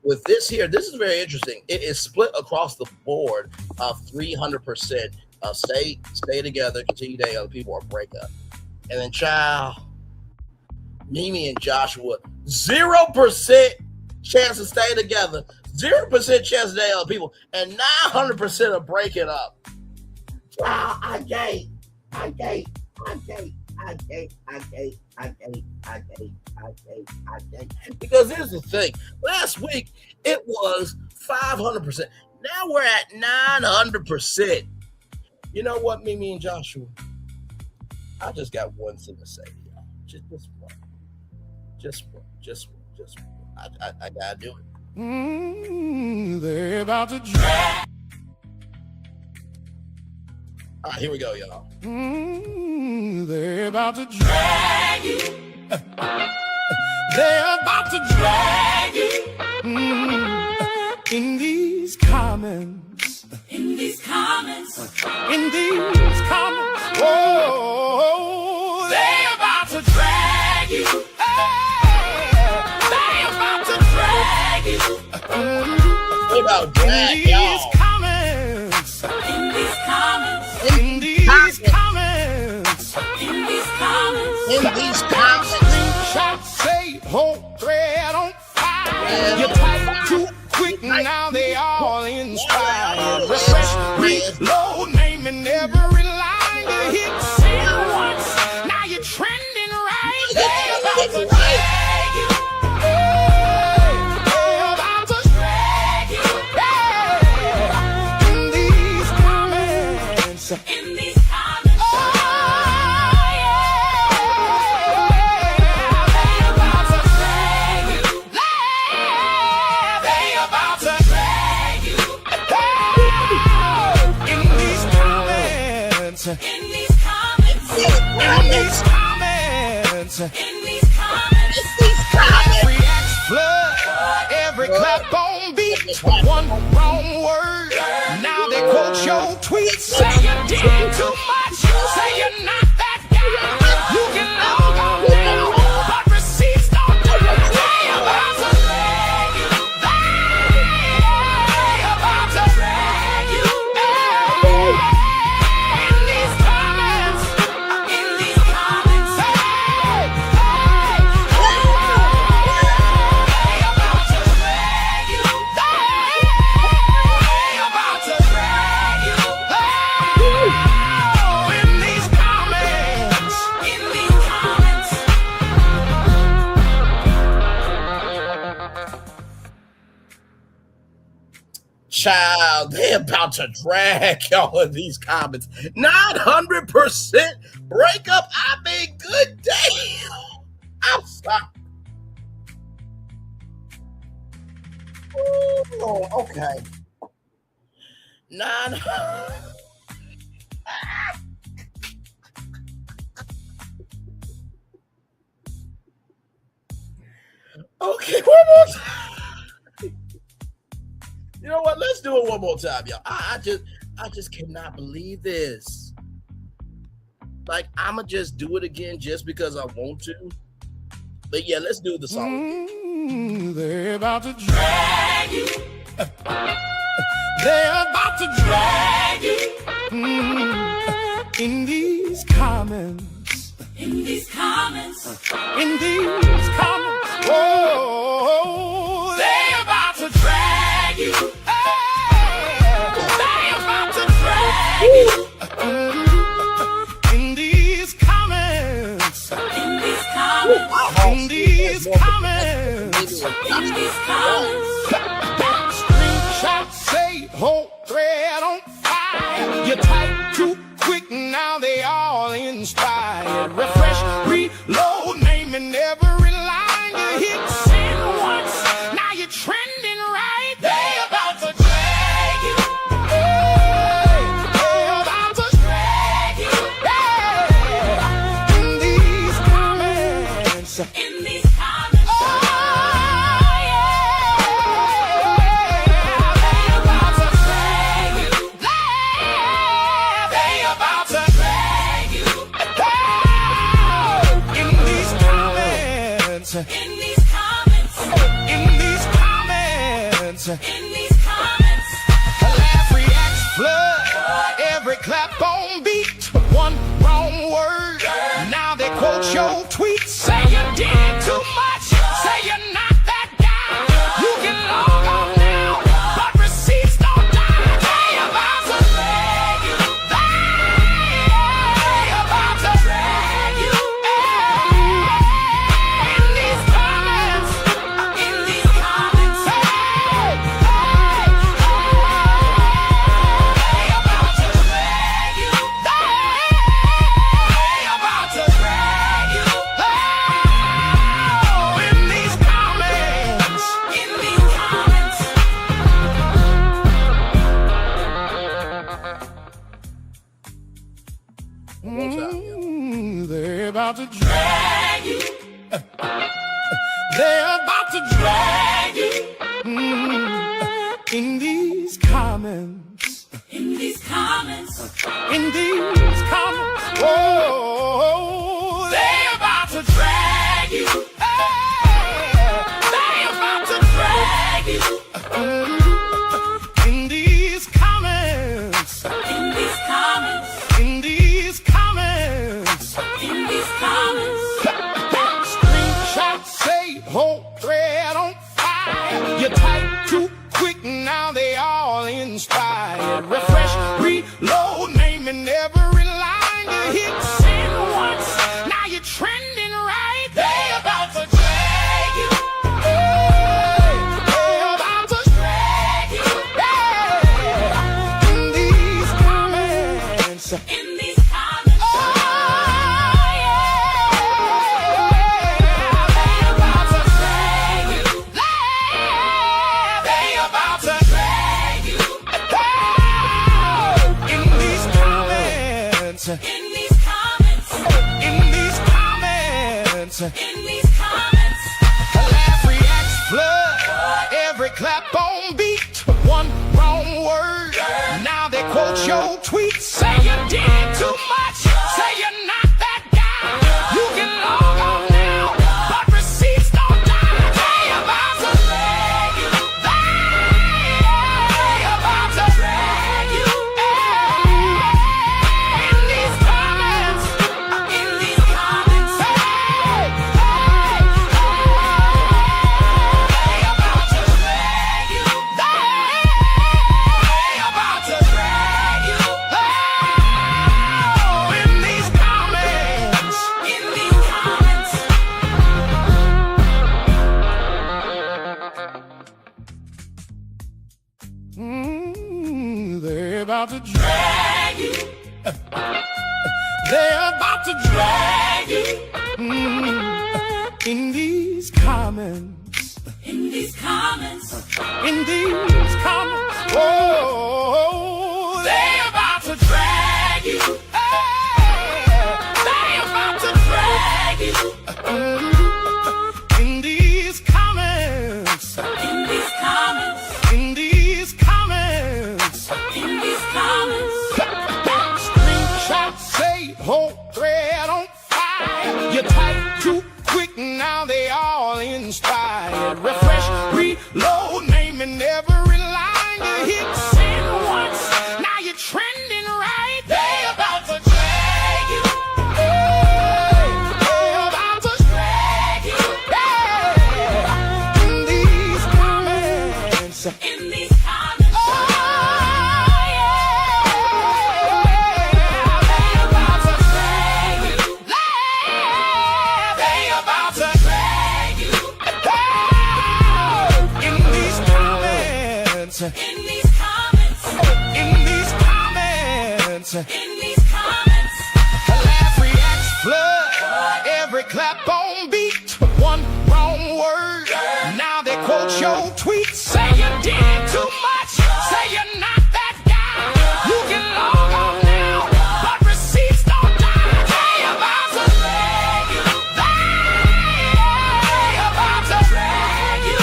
With this here, this is very interesting. It is split across the board of 300%. Stay together, continue dating other people, or break up. And then, child, Mimi and Joshua, 0% chance to stay together, 0% chance to date other people, and 900% of breaking up. Child, I gate. Because here's the thing. Last week it was 500%. Now we're at 900%. You know what, Mimi and Joshua? I just got one thing to say to y'all. Just one. Just one. I gotta do it.
They're about to drag.
All right, here we go, y'all.
They're about to drag you. They're about to drag you. In these comments.
In these comments.
In these comments. Oh, they're about to drag you. They're about to drag you.
What about drag, y'all?
Comments.
In these comments.
In these comments.
In these comments.
In these comments.
Screenshot say whole thread on fire. You type too quick, now they all inspired. Refresh, reload, naming every line. You hit send once, now you're trending right. They're about to drag you. They're about to drag you. In these comments.
In these comments.
In these comments.
In these comments. In these comments.
Reacts flood. Every clap on beat. One wrong word. Now they quote your tweets. Say you did too much. Say you're not that guy. You can log on now, but receipts don't do it. They about to drag you. They about to drag you. In these comments.
In these comments.
Hey,
They about to drag you.
they
About to drag you.
in these comments.
In these comments.
Child, they about to drag y'all in these comments. 900% breakup. I mean, good day. I'm sorry. Oh, okay. 900. Okay, one more time. You know what? Let's do it one more time, y'all. I just cannot believe this. like I'ma just do it again just because I want to. But yeah, let's do the song.
They're about to drag you. They're about to drag you. In these comments. In these comments. In these comments. Oh, they're about to drag you. They're about to drag you. In these comments. In these comments. In these comments. In these comments. Screenshots say whole thread on fire. You type too quick, now they all inspired. Refresh, reload, naming every line you hit. Send once, now you're trending right. They about to drag you. Hey, they about to drag you. Hey, in these comments. In these comments. Oh, yeah. They about to drag you. They about to drag you. In these comments. In these comments. In these comments. In these comments. Laugh, react, flood. Every clap on beat. One wrong word. Now they quote your tweet. Say you did too much. Say you're not that guy. You can log on now, but receipts don't die. They about to drag you. They about to drag you. In these comments. In these comments. They about to drag you. They about to drag you. Oh, in these comments. In these comments. They're about to drag you. They're about to drag you. In these comments. In these comments. In these comments. Oh, they're about to drag you. They're about to drag you. In these comments. In these comments. In these comments. In these comments. Screenshots say whole thread on fire. You type too quick, now they all inspired. Refresh, reload, naming every line you hit. Send once, now you're trending right. They about to drag you. They about to drag you. In these comments. In these comments. Oh, yeah. They about to drag you. They about to drag you. In these comments. In these comments. In these comments. In these comments. Laugh, react, flood. Every clap on beat. One wrong word. Now they quote your tweet. Say you did too much. Say you're not that guy. You can log on now, but receipts don't die. They about to drag you. They about to drag you. In these comments. In these comments. They about to drag you. They about to drag you. Oh, in these comments. In these comments. They're about to drag you. They're about to drag you. In these comments. In these comments. In these comments. Oh, they're about to drag you. They're about to drag you. In these comments. In these comments. In these comments. In these comments. Screenshots say whole thread. refresh, reload, naming every line you hit. Send once, now you're trending right. They about to drag you. Hey, they about to drag you. Yeah. In these comments. In these comments. Oh, yeah. They about to drag you. They about to drag you. In these comments. In these comments. In these comments. In these comments. Laugh, reacts, flood. Every clap on beat. One wrong word. Now they quote your tweet. Say you did too much. Say you're not that guy. You can log on now, but receipts don't die. They about to drag you. They about to drag you.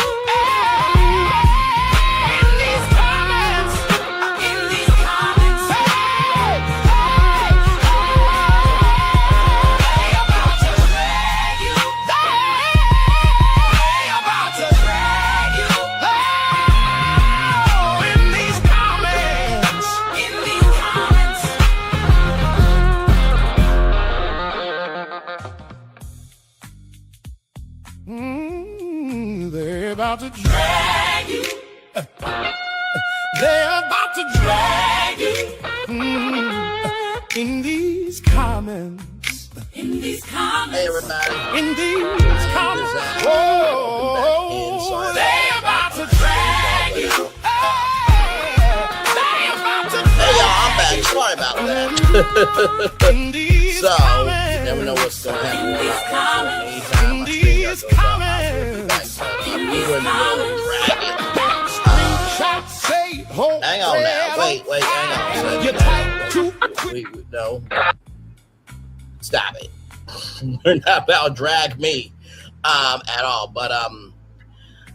In these comments. In these comments. They about to drag you. They about to drag you. Oh, in these comments. In these comments. They're about to drag you. They're about to drag you. In these comments. In these comments.
Hey, everybody.
In these comments. Oh, they about to drag you. They about to
Hey,
drag
y'all, I'm back. Sorry about that.
in these
So, you
comments.
never know what's going to happen.
In these comments.
Anytime
In
I
these
figure out
comments.
we were in the middle of dragging.
Screenshot say, hold
Hang on now. Wait, hang on.
You type too quick.
No. Stop it. We're not about to drag me at all. But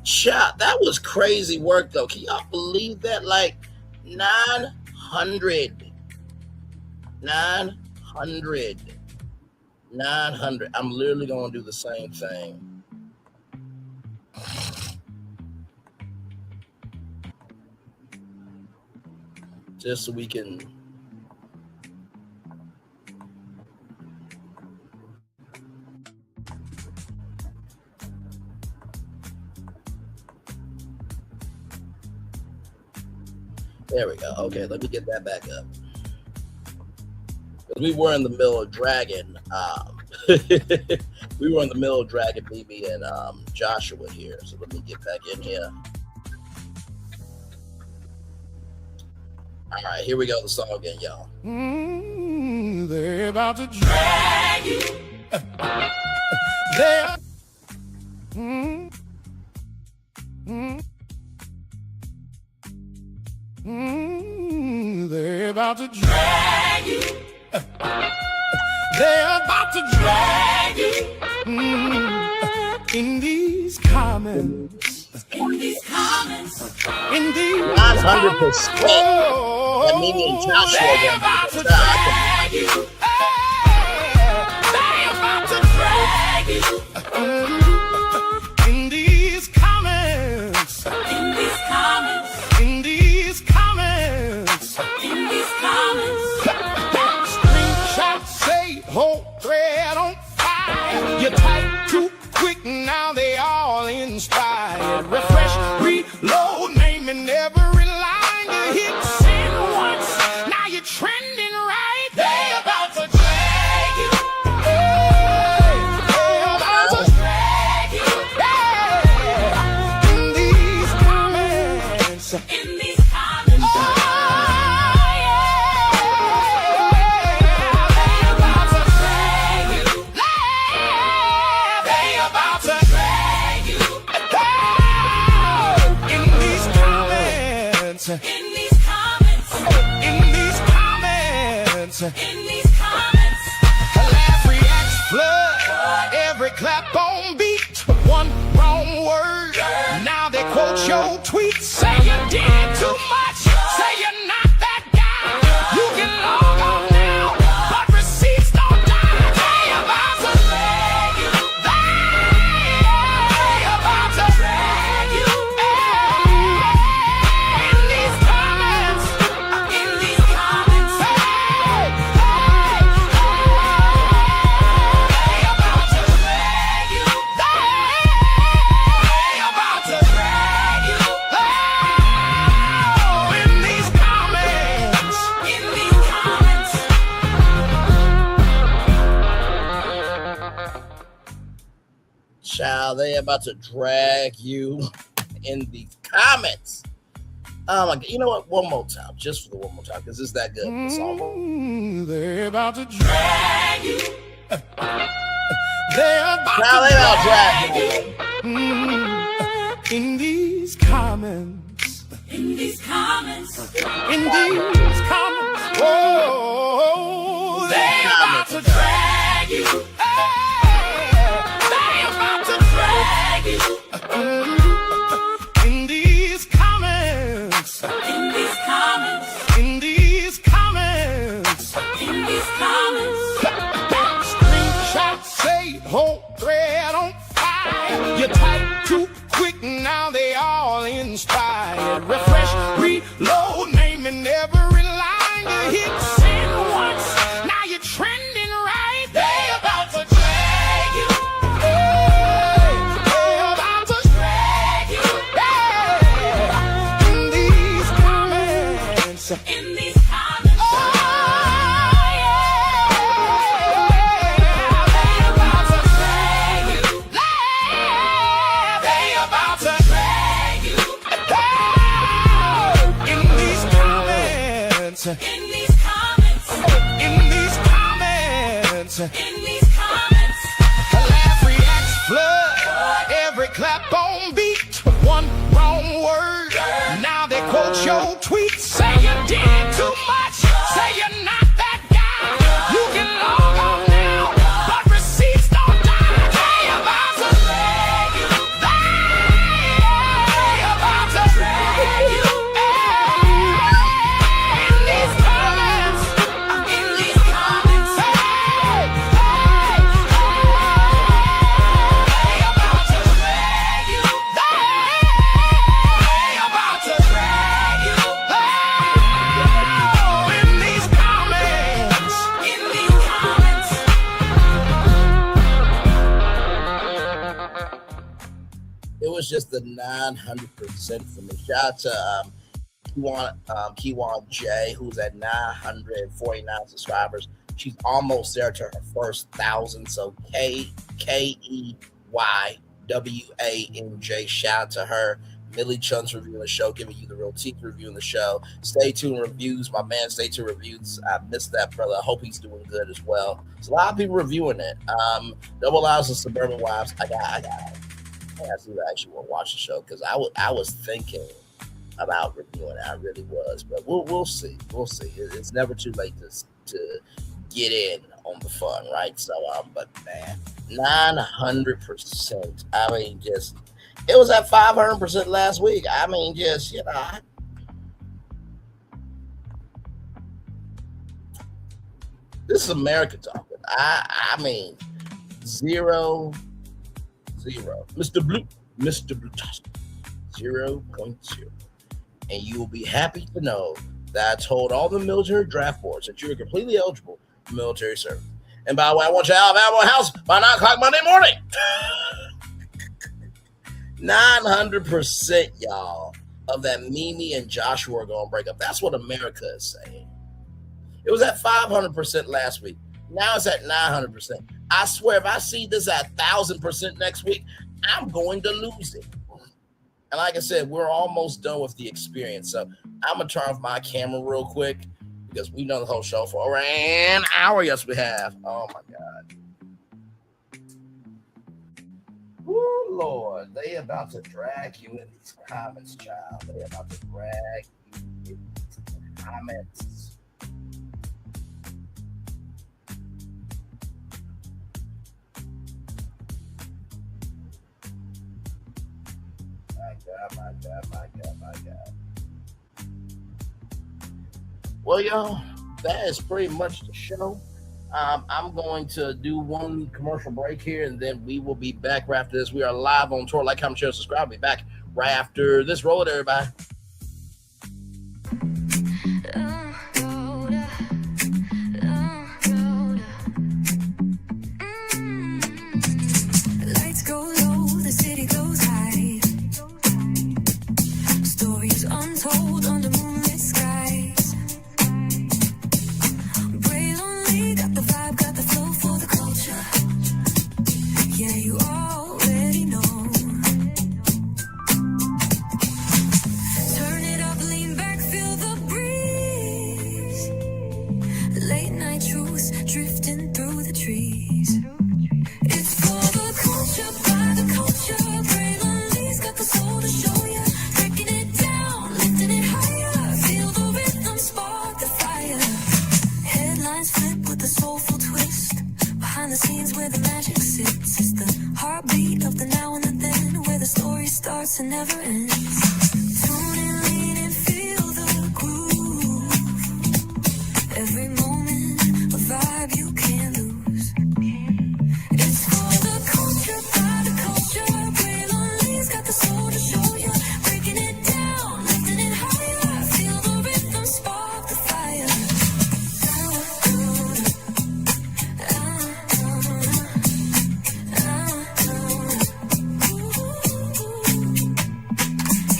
chat, that was crazy work though. Can y'all believe that? Like 900. I'm literally gonna do the same thing. Just so we can there we go. Okay, let me get that back up. We were in the middle of dragging. We were in the middle of dragging BB and Joshua here. So let me get back in here. All right, here we go. The song again, y'all.
They're about to drag you. They're they're about to drag you. They're about to drag you. In these comments. In these comments. In these
900%. That meaning Joshua
they're about to drag you. They're about to drag you. In these comments. In these comments. In these comments. In these comments. Screenshot say, whole thread on fire. You type too quick, now they all inspired. Refresh, reload, naming every line you hit. Send once, now you're trending right. They about to drag you. They about to drag you. In these comments. In these comments. Oh, yeah. They about to drag you. They about to drag you. In these comments. In these comments. In these comments. In these comments. Laugh, reacts, flood. Every clap on beat. One wrong word. Now they quote your tweet. Say you did too much. Say you're not that guy. You can log on now, but receipts don't die. They about to drag you. They about to drag
child, they about to drag you in the comments. Oh my God. You know what? One more time. Just for the one more time, because it's that good. The song.
They're about to drag you. They're about
Now
to
they about
drag
drag you.
in these comments.
In these comments,
In these comments. Oh, they're about to drag you. They're about to drag you. In these comments.
in these comments,
In these comments.
in these comments.
Screenshot say whole thread on fire. You type too quick, now they all inspired. Refresh, reload, naming every line. You hit send once, now you're trending right. They about to drag you. Hey, they about to drag you. Hey, in these comments.
In these comments,
In
in these comments,
these comments,
in these comments.
laugh, react, flood, every clap on beat. One wrong word, now they quote your tweet. Say you did too much, say you're not that guy. You can log on now, but receipts don't die. They about to drag you. They about to drag you. In these comments.
In these comments,
They about to drag you. They about to drag you. In these comments.
in these comments.
It was just the 900% for me. Shout out to Kiwan J, who's at 949 subscribers. She's almost there to her first 1,000. So KEYWANJ. Shout out to her. Millie Chun's reviewing the show, giving you the real teeth reviewing the show. Stay tuned reviews, my man. Stay tuned reviews. I missed that brother. I hope he's doing good as well. There's a lot of people reviewing it. Double Lives of Suburban Wives. I got to actually want to watch the show because I was thinking about reviewing it. I really was, but we'll see. We'll see. It's never too late to get in on the fun, right? So but man, 900%. I mean, just it was at 500% last week. I mean, just this is America talking. I mean, 0. Mr. Blue Toss 0.0. And you will be happy to know that I told all the military draft boards that you are completely eligible for military service. And by the way, I want you out of my house by 9 o'clock Monday morning. 900%, y'all, of that Mimi and Joshua are going to break up. That's what America is saying. It was at 500% last week. Now it's at 900%. I swear, if I see this at 1,000% next week, I'm going to lose it. And like I said, we're almost done with the experience. So I'm going to turn off my camera real quick because we've done the whole show for over an hour. Yes, we have. Oh, my God. Oh, Lord. They about to drag you in these comments, child. They about to drag you in these comments. My God. Well, y'all, that is pretty much the show. I'm going to do one commercial break here, and then we will be back right after this. We are live on tour. Like, comment, share, subscribe. I'll be back right after this. Roll it, everybody.
Lights go low, the city goes high. Stories untold under moonlit skies. Pray lonely, got the vibe, got the flow for the culture. Yeah, you already know. story starts and never ends. Tune in, lean and feel the groove. Every moment, a vibe you can't lose. It's for the culture, by the culture. Braylon's got the soul to show you. Breaking it down, lifting it higher. Feel the rhythm, spark the fire.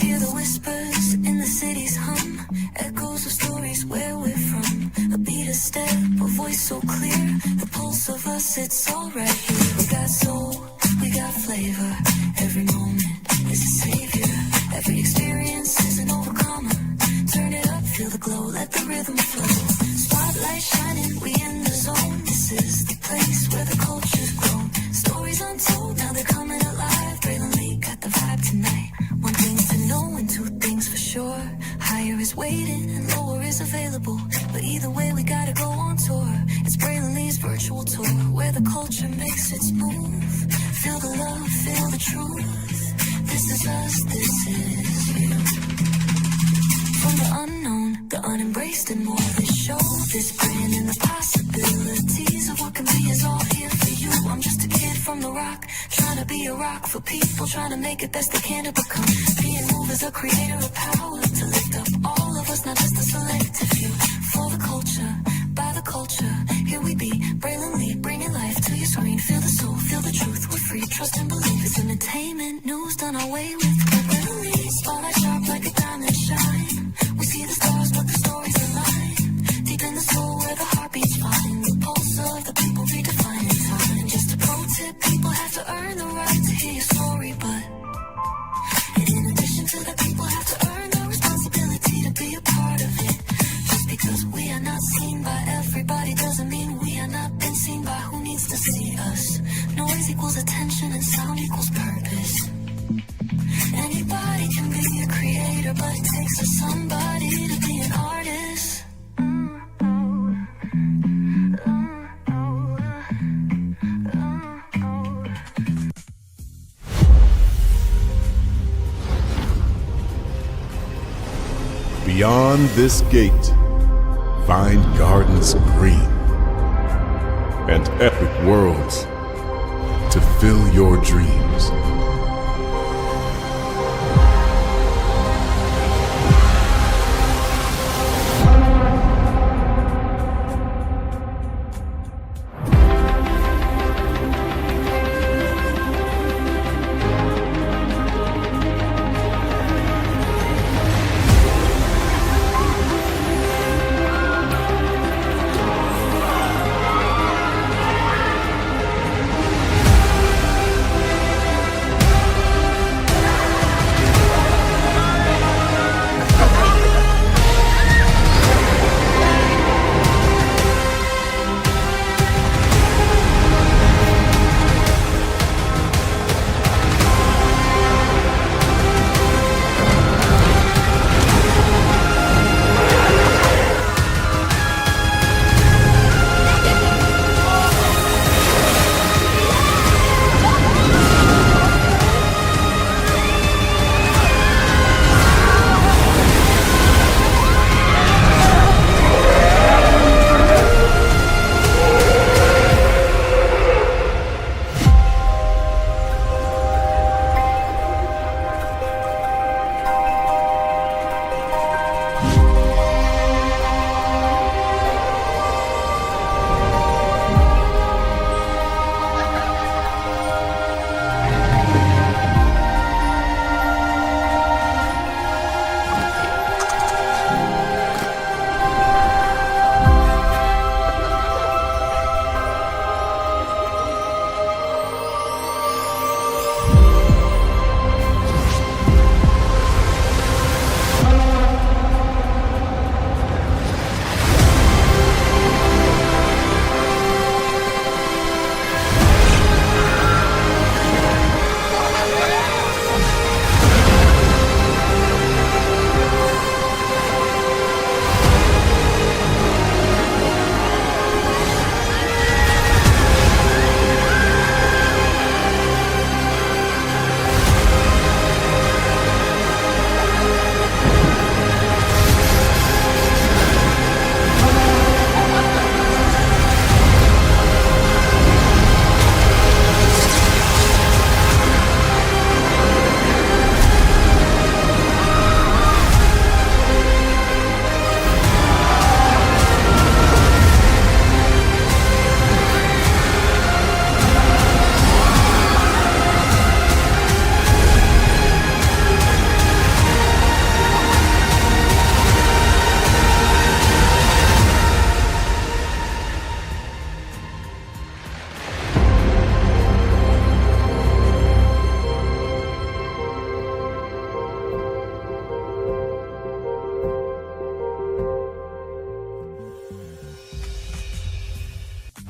Hear the whispers in the city's hum. Echoes of stories where we're from. A beat, a step, a voice so clear. The pulse of us, it's all right here. We got soul, we got flavor. Every moment is a savior. Every experience is an overcomer. Turn it up, feel the glow, let the rhythm flow. Spotlight shining, we in the zone. This is the place where the culture's grown. Stories untold, now they're coming alive. Braylon Lee got the vibe tonight. One thing to know and two things for sure. Higher is waiting and lower is available. But either way, we gotta go on tour. It's Braylon Lee's virtual tour, where the culture makes its move. Feel the love, feel the truth. This is us, this is you. From the unknown, the unembraced and more. This show, this brand and the possibilities of what can be is all here for you. I'm just a kid from the rock, trying to be a rock for people, trying to make it best they can to become. Being moved as a creator of power to lift up all of us, not just a selective few. For the culture, by the culture, here we be. Braylon Lee, bringing life to your screen. Feel the soul, feel the truth. We're free, trust and believe. It's entertainment, news done our way with. Braylon Lee, spotlight sharp like a diamond shine. We see the stars, but the stories align. Deep in the soul where the heartbeats find. The pulse of the people redefining time. Just a pro tip, people have to earn the right to hear your story, but in addition to that, people have to earn the responsibility to be a part of it. Just because we are not seen by everybody doesn't mean we are not been seen by who needs to see us. Noise equals attention and sound equals purpose. Anybody can be a creator, but it takes a somebody to be an artist.
Beyond this gate, find gardens green and epic worlds to fill your dreams.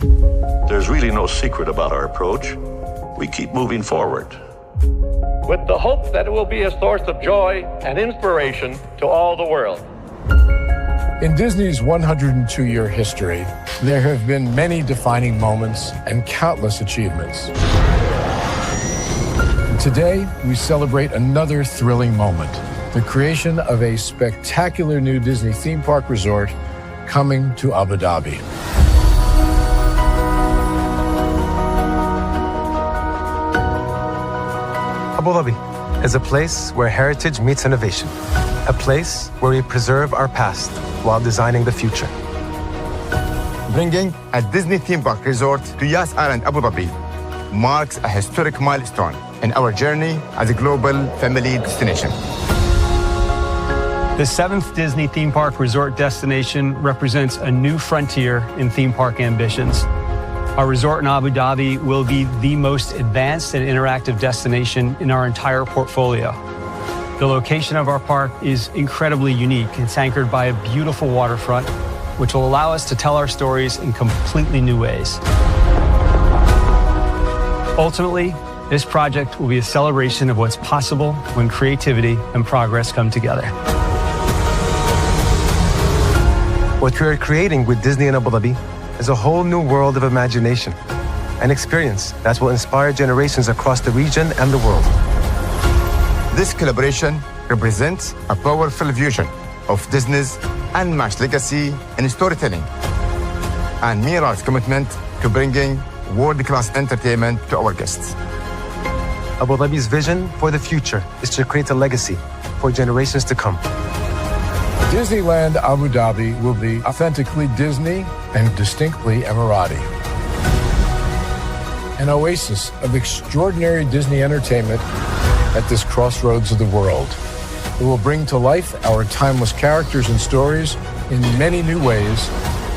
There's really no secret about our approach. We keep moving forward,
with the hope that it will be a source of joy and inspiration to all the world.
In Disney's 102-year history, there have been many defining moments and countless achievements. Today, we celebrate another thrilling moment, the creation of a spectacular new Disney theme park resort coming to Abu Dhabi.
Abu Dhabi is a place where heritage meets innovation, a place where we preserve our past while designing the future.
Bringing a Disney theme park resort to Yas Island, Abu Dhabi, marks a historic milestone in our journey as a global family destination.
The 7th Disney theme park resort destination represents a new frontier in theme park ambitions. Our resort in Abu Dhabi will be the most advanced and interactive destination in our entire portfolio. The location of our park is incredibly unique. It's anchored by a beautiful waterfront, which will allow us to tell our stories in completely new ways. Ultimately, this project will be a celebration of what's possible when creativity and progress come together.
What we are creating with Disney in Abu Dhabi is a whole new world of imagination, an experience that will inspire generations across the region and the world.
This collaboration represents a powerful fusion of Disney's unmatched legacy in storytelling and Mira's commitment to bringing world-class entertainment to our guests.
Abu Dhabi's vision for the future is to create a legacy for generations to come.
Disneyland Abu Dhabi will be authentically Disney and distinctly Emirati. An oasis of extraordinary Disney entertainment at this crossroads of the world. It will bring to life our timeless characters and stories in many new ways,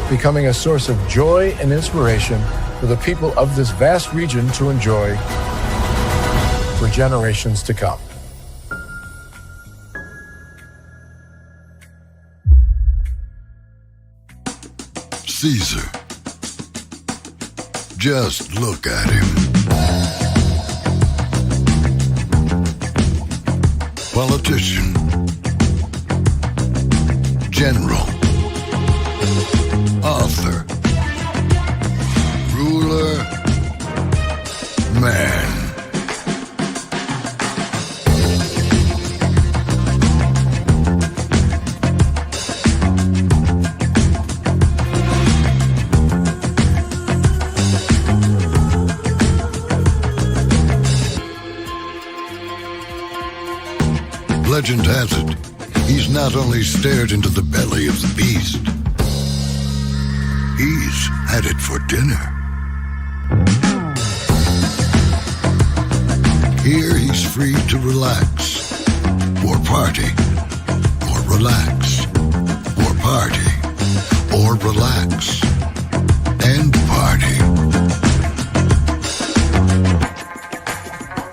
becoming a source of joy and inspiration for the people of this vast region to enjoy for generations to come.
Caesar. Just look at him. Politician. General. Author. Ruler. Man. Legend has it, he's not only stared into the belly of the beast, he's had it for dinner. Here he's free to relax, or party, or relax, or party, or relax, and party.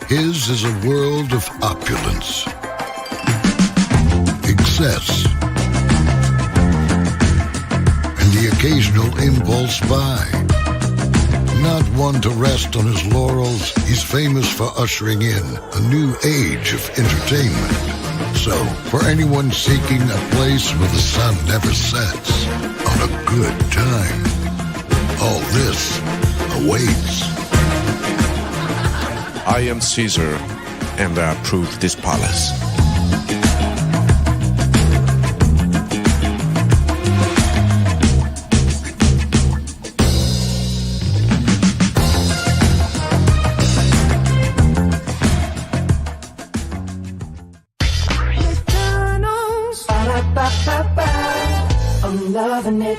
His is a world of opulence, excess, and the occasional impulse buy. Not one to rest on his laurels, he's famous for ushering in a new age of entertainment. So, for anyone seeking a place where the sun never sets on a good time, all this awaits.
I am Caesar, and I approve this palace.
I'm loving it.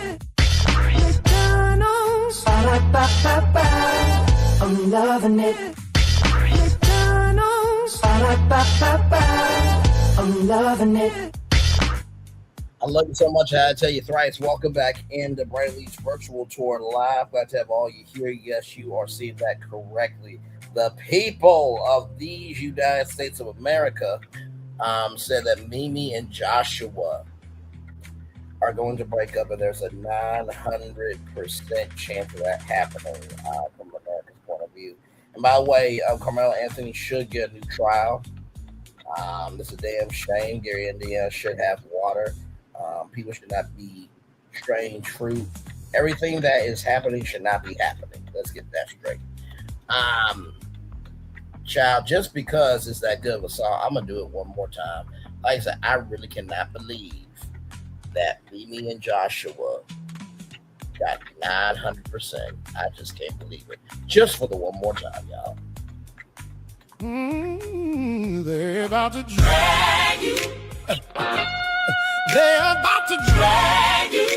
McDonald's. I'm loving it. McDonald's. I'm loving it.
I love you so much. I tell you thrice. Welcome back into Bradley's virtual tour live. Glad to have all you here. Yes, you are seeing that correctly. The people of these United States of America said that Mimi and Joshua are going to break up, and there's a 900% chance of that happening from America's point of view. And by the way, Carmelo Anthony should get a new trial. It's a damn shame. Gary, Indiana should have water. People should not be strange fruit. Everything that is happening should not be happening. Let's get that straight. Child, just because it's that good of a song, I'm going to do it one more time. Like I said, I really cannot believe that Mimi and Joshua got 900%. I just can't believe it. Just for the one more time, y'all.
They're about to drag you. They're about to drag you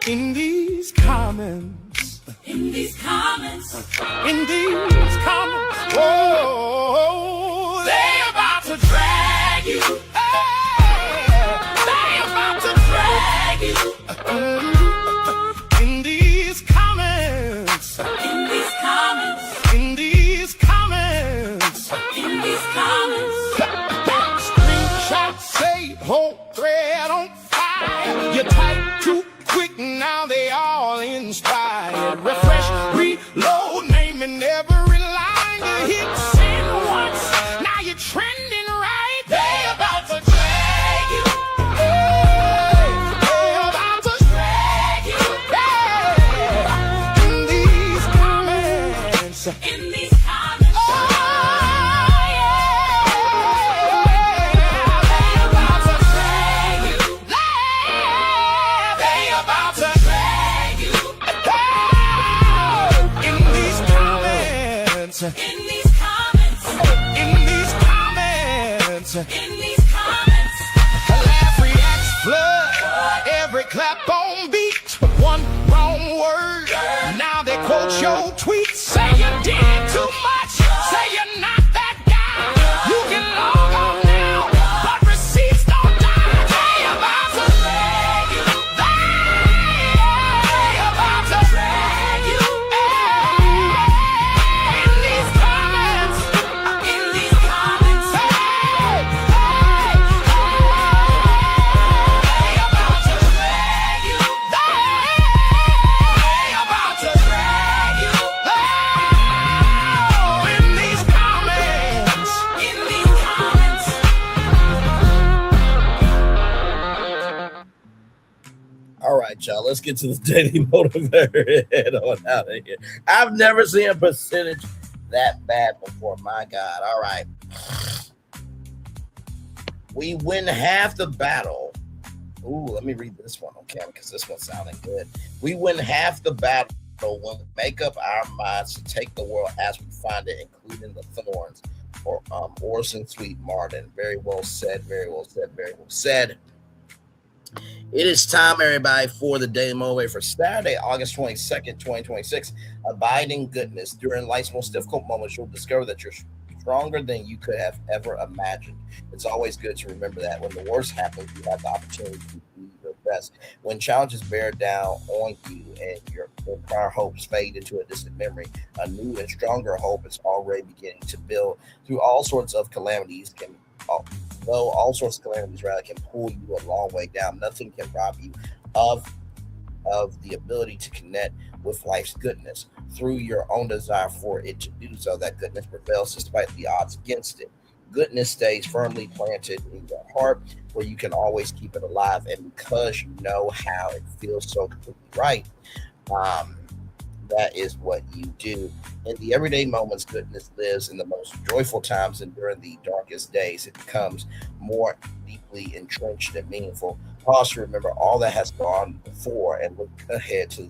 in these comments.
In these comments.
In these comments. Oh, they're about to drag you. They're about to drag you in these comments.
In these comments.
In these comments.
In these comments.
Screenshots say whole thread on fire. You type too quick, now they all inspired. Refresh, reload, naming every line. You hit send once, now you're trending right. They about to drag you. They about to drag you. In these comments.
In these comments.
In these comments. In these comments.
In these comments.
Laugh, reacts, flood. Every clap on beat. One wrong word. Now they quote your tweet. Say you did too much. Say you're not that guy. You can log on now, but receipts don't die. They about to drag you. They about to drag you. In these comments.
In these comments.
They
about to drag you.
They about to drag you. Oh, in these comments.
In these comments.
All right, y'all. Let's get to the daily motivator and head on out of here. I've never seen a percentage that bad before. My God. All right. We win half the battle. Ooh, let me read this one, okay? Because this one's sounding good. We win half the battle when we make up our minds to take the world as we find it, including the thorns. Or Orson Sweet Martin. Very well said. Very well said. Very well said. It is time, everybody, for the Daily Motivator for Saturday, August 22nd, 2026. Abide in goodness. During life's most difficult moments, you'll discover that you're stronger than you could have ever imagined. It's always good to remember that when the worst happens, you have the opportunity to be your best. When challenges bear down on you and your prior hopes fade into a distant memory, a new and stronger hope is already beginning to build. Through all sorts of calamities can pull you a long way down, nothing can rob you of the ability to connect with life's goodness through your own desire for it to do so. That goodness prevails despite the odds against it. Goodness stays firmly planted in your heart where you can always keep it alive. And because you know how it feels so completely right, that is what you do. In the everyday moments, goodness lives in the most joyful times, and during the darkest days, it becomes more deeply entrenched and meaningful. Pause to remember all that has gone before and look ahead at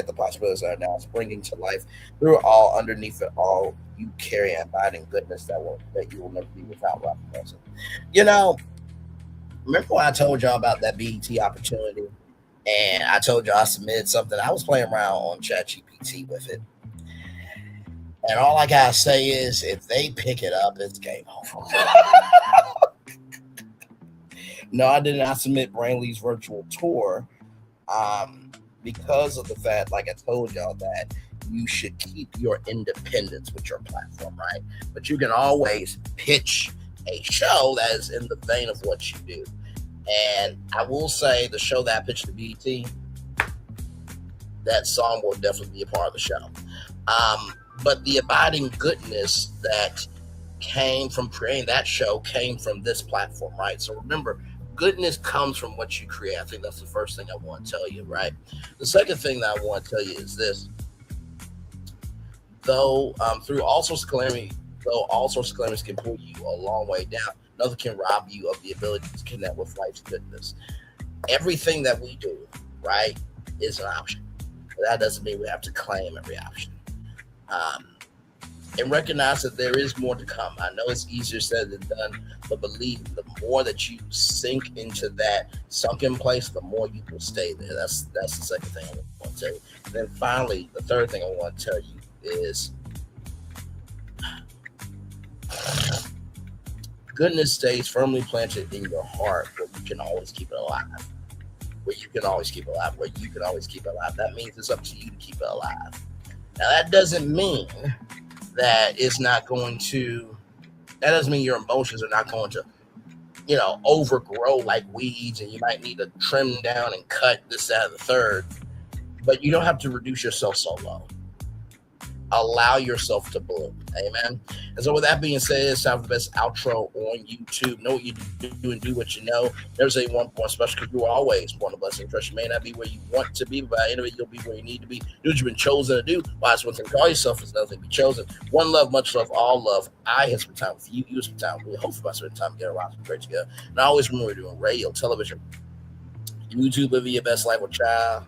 the possibilities that are now springing to life. Through it all, underneath it all, you carry an abiding goodness that you will never be without. Right present. You know, remember when I told y'all about that BET opportunity? And I told you I submitted something. I was playing around on ChatGPT with it. And all I got to say is, if they pick it up, it's game over. No, I did not submit Brainley's virtual tour because of the fact, like I told y'all, that you should keep your independence with your platform, right? But you can always pitch a show that is in the vein of what you do. And I will say the show that I pitched to BET, that song will definitely be a part of the show. But the abiding goodness that came from creating that show came from this platform, right? So remember, goodness comes from what you create. I think that's the first thing I want to tell you, right? The second thing that I want to tell you is this. Though through all sorts of calamities can pull you a long way down, nothing can rob you of the ability to connect with life's goodness. Everything that we do, right, is an option. But that doesn't mean we have to claim every option. And recognize that there is more to come. I know it's easier said than done, but believe me, the more that you sink into that sunken place, the more you will stay there. That's the second thing I want to tell you. And then finally, the third thing I want to tell you is goodness stays firmly planted in your heart where you can always keep it alive. That means it's up to you to keep it alive. Now, that doesn't mean that it's not going to, that doesn't mean your emotions are not going to, overgrow like weeds and you might need to trim down and cut this, that, and the third. But you don't have to reduce yourself so low. Allow yourself to bloom. Amen. And so with that being said, it's time for the best outro on YouTube. Know what you do and do what you know. Never say one point special because you are always born a blessing. Trust you may not be where you want to be, but by the end of it, you'll be where you need to be. Do what you've been chosen to do. Why it's one thing to call yourself, is another thing to be chosen. One love, much love, all love. I have spent time with you. You spend time with me. Hopefully, I spend time together. We're great together. And I always remember we're doing radio, television, YouTube, living your best life with child.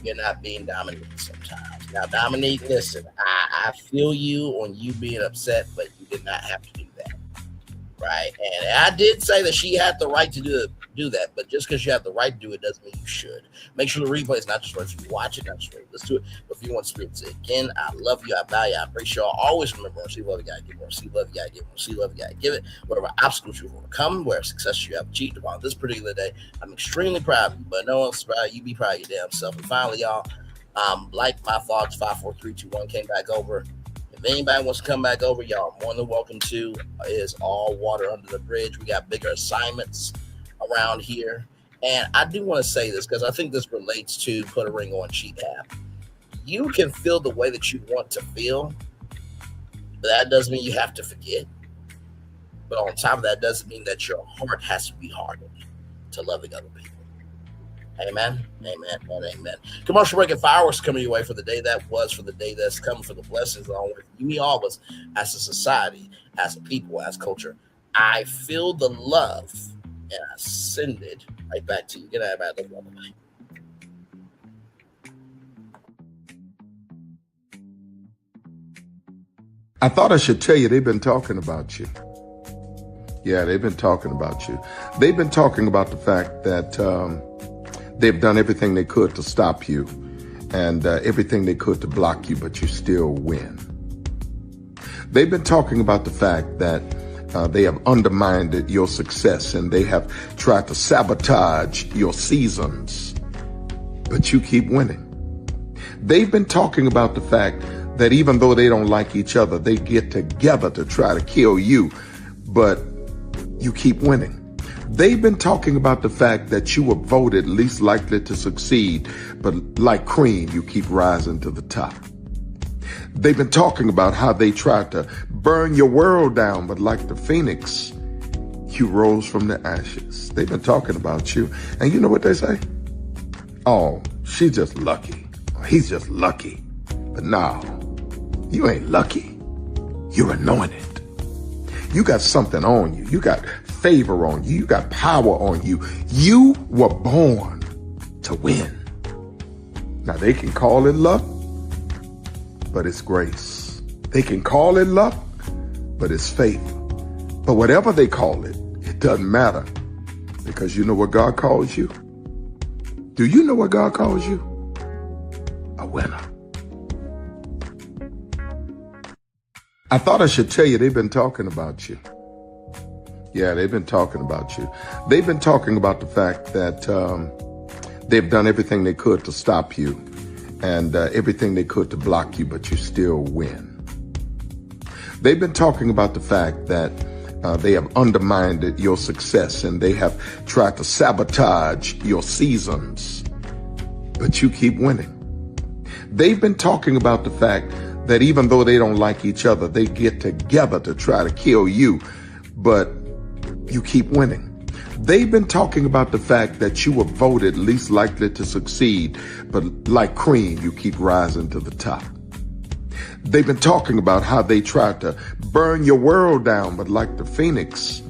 You're not being Dominique sometimes. Now, Dominique, listen, I feel you on you being upset, but you did not have to do that, right? And I did say that she had the right to do that, but just because you have the right to do it doesn't mean you should. Make sure the replay is not just right if you watch it, not just right. Let's do it. But if you want to experience it again, I love you, I value you, I appreciate you. Always remember, see love, you gotta give more. See love, you gotta give more. See love, you gotta give it. Whatever obstacles you overcome, where success you have achieved upon this particular day, I'm extremely proud of you, but no one's proud. You be proud of your damn self. And finally, y'all, like my thoughts, 5, 4, 3, 2, 1 came back over. If anybody wants to come back over, y'all more than welcome to. Is all water under the bridge. We got bigger assignments around here. And I do want to say this because I think this relates to Put a Ring on Cheathab. You can feel the way that you want to feel, but that doesn't mean you have to forget. But on top of that, doesn't mean that your heart has to be hardened to loving other people. Amen, amen, and amen. Commercial break and fireworks coming your way for the day that was, for the day that's coming, for the blessings along with you, all of us, as a society, as a people, as culture. I feel the love, and I send it right back to you. Good night, bye. Love you.
I thought I should tell you they've been talking about you. Yeah, they've been talking about you. They've been talking about the fact that they've done everything they could to stop you and everything they could to block you, but you still win. They've been talking about the fact that they have undermined your success and they have tried to sabotage your seasons, but you keep winning. They've been talking about the fact that even though they don't like each other, they get together to try to kill you, but you keep winning. They've been talking about the fact that you were voted least likely to succeed, but like cream, you keep rising to the top. They've been talking about how they tried to burn your world down, but like the phoenix, you rose from the ashes. They've been talking about you. And you know what they say? Oh, she's just lucky. He's just lucky. But no, you ain't lucky. You're anointed. You got something on you. You got favor on you. You got power on you. You were born to win. Now they can call it luck, but it's grace. They can call it luck, but it's faith. But whatever they call it, it doesn't matter, because you know what God calls you? Do you know what God calls you? A winner. I thought I should tell you they've been talking about you. Yeah, they've been talking about you. They've been talking about the fact that they've done everything they could to stop you and everything they could to block you, but you still win. They've been talking about the fact that they have undermined your success and they have tried to sabotage your seasons, but you keep winning. They've been talking about the fact that even though they don't like each other, they get together to try to kill you, but you keep winning. They've been talking about the fact that you were voted least likely to succeed, but like cream, you keep rising to the top. They've been talking about how they tried to burn your world down, but like the phoenix,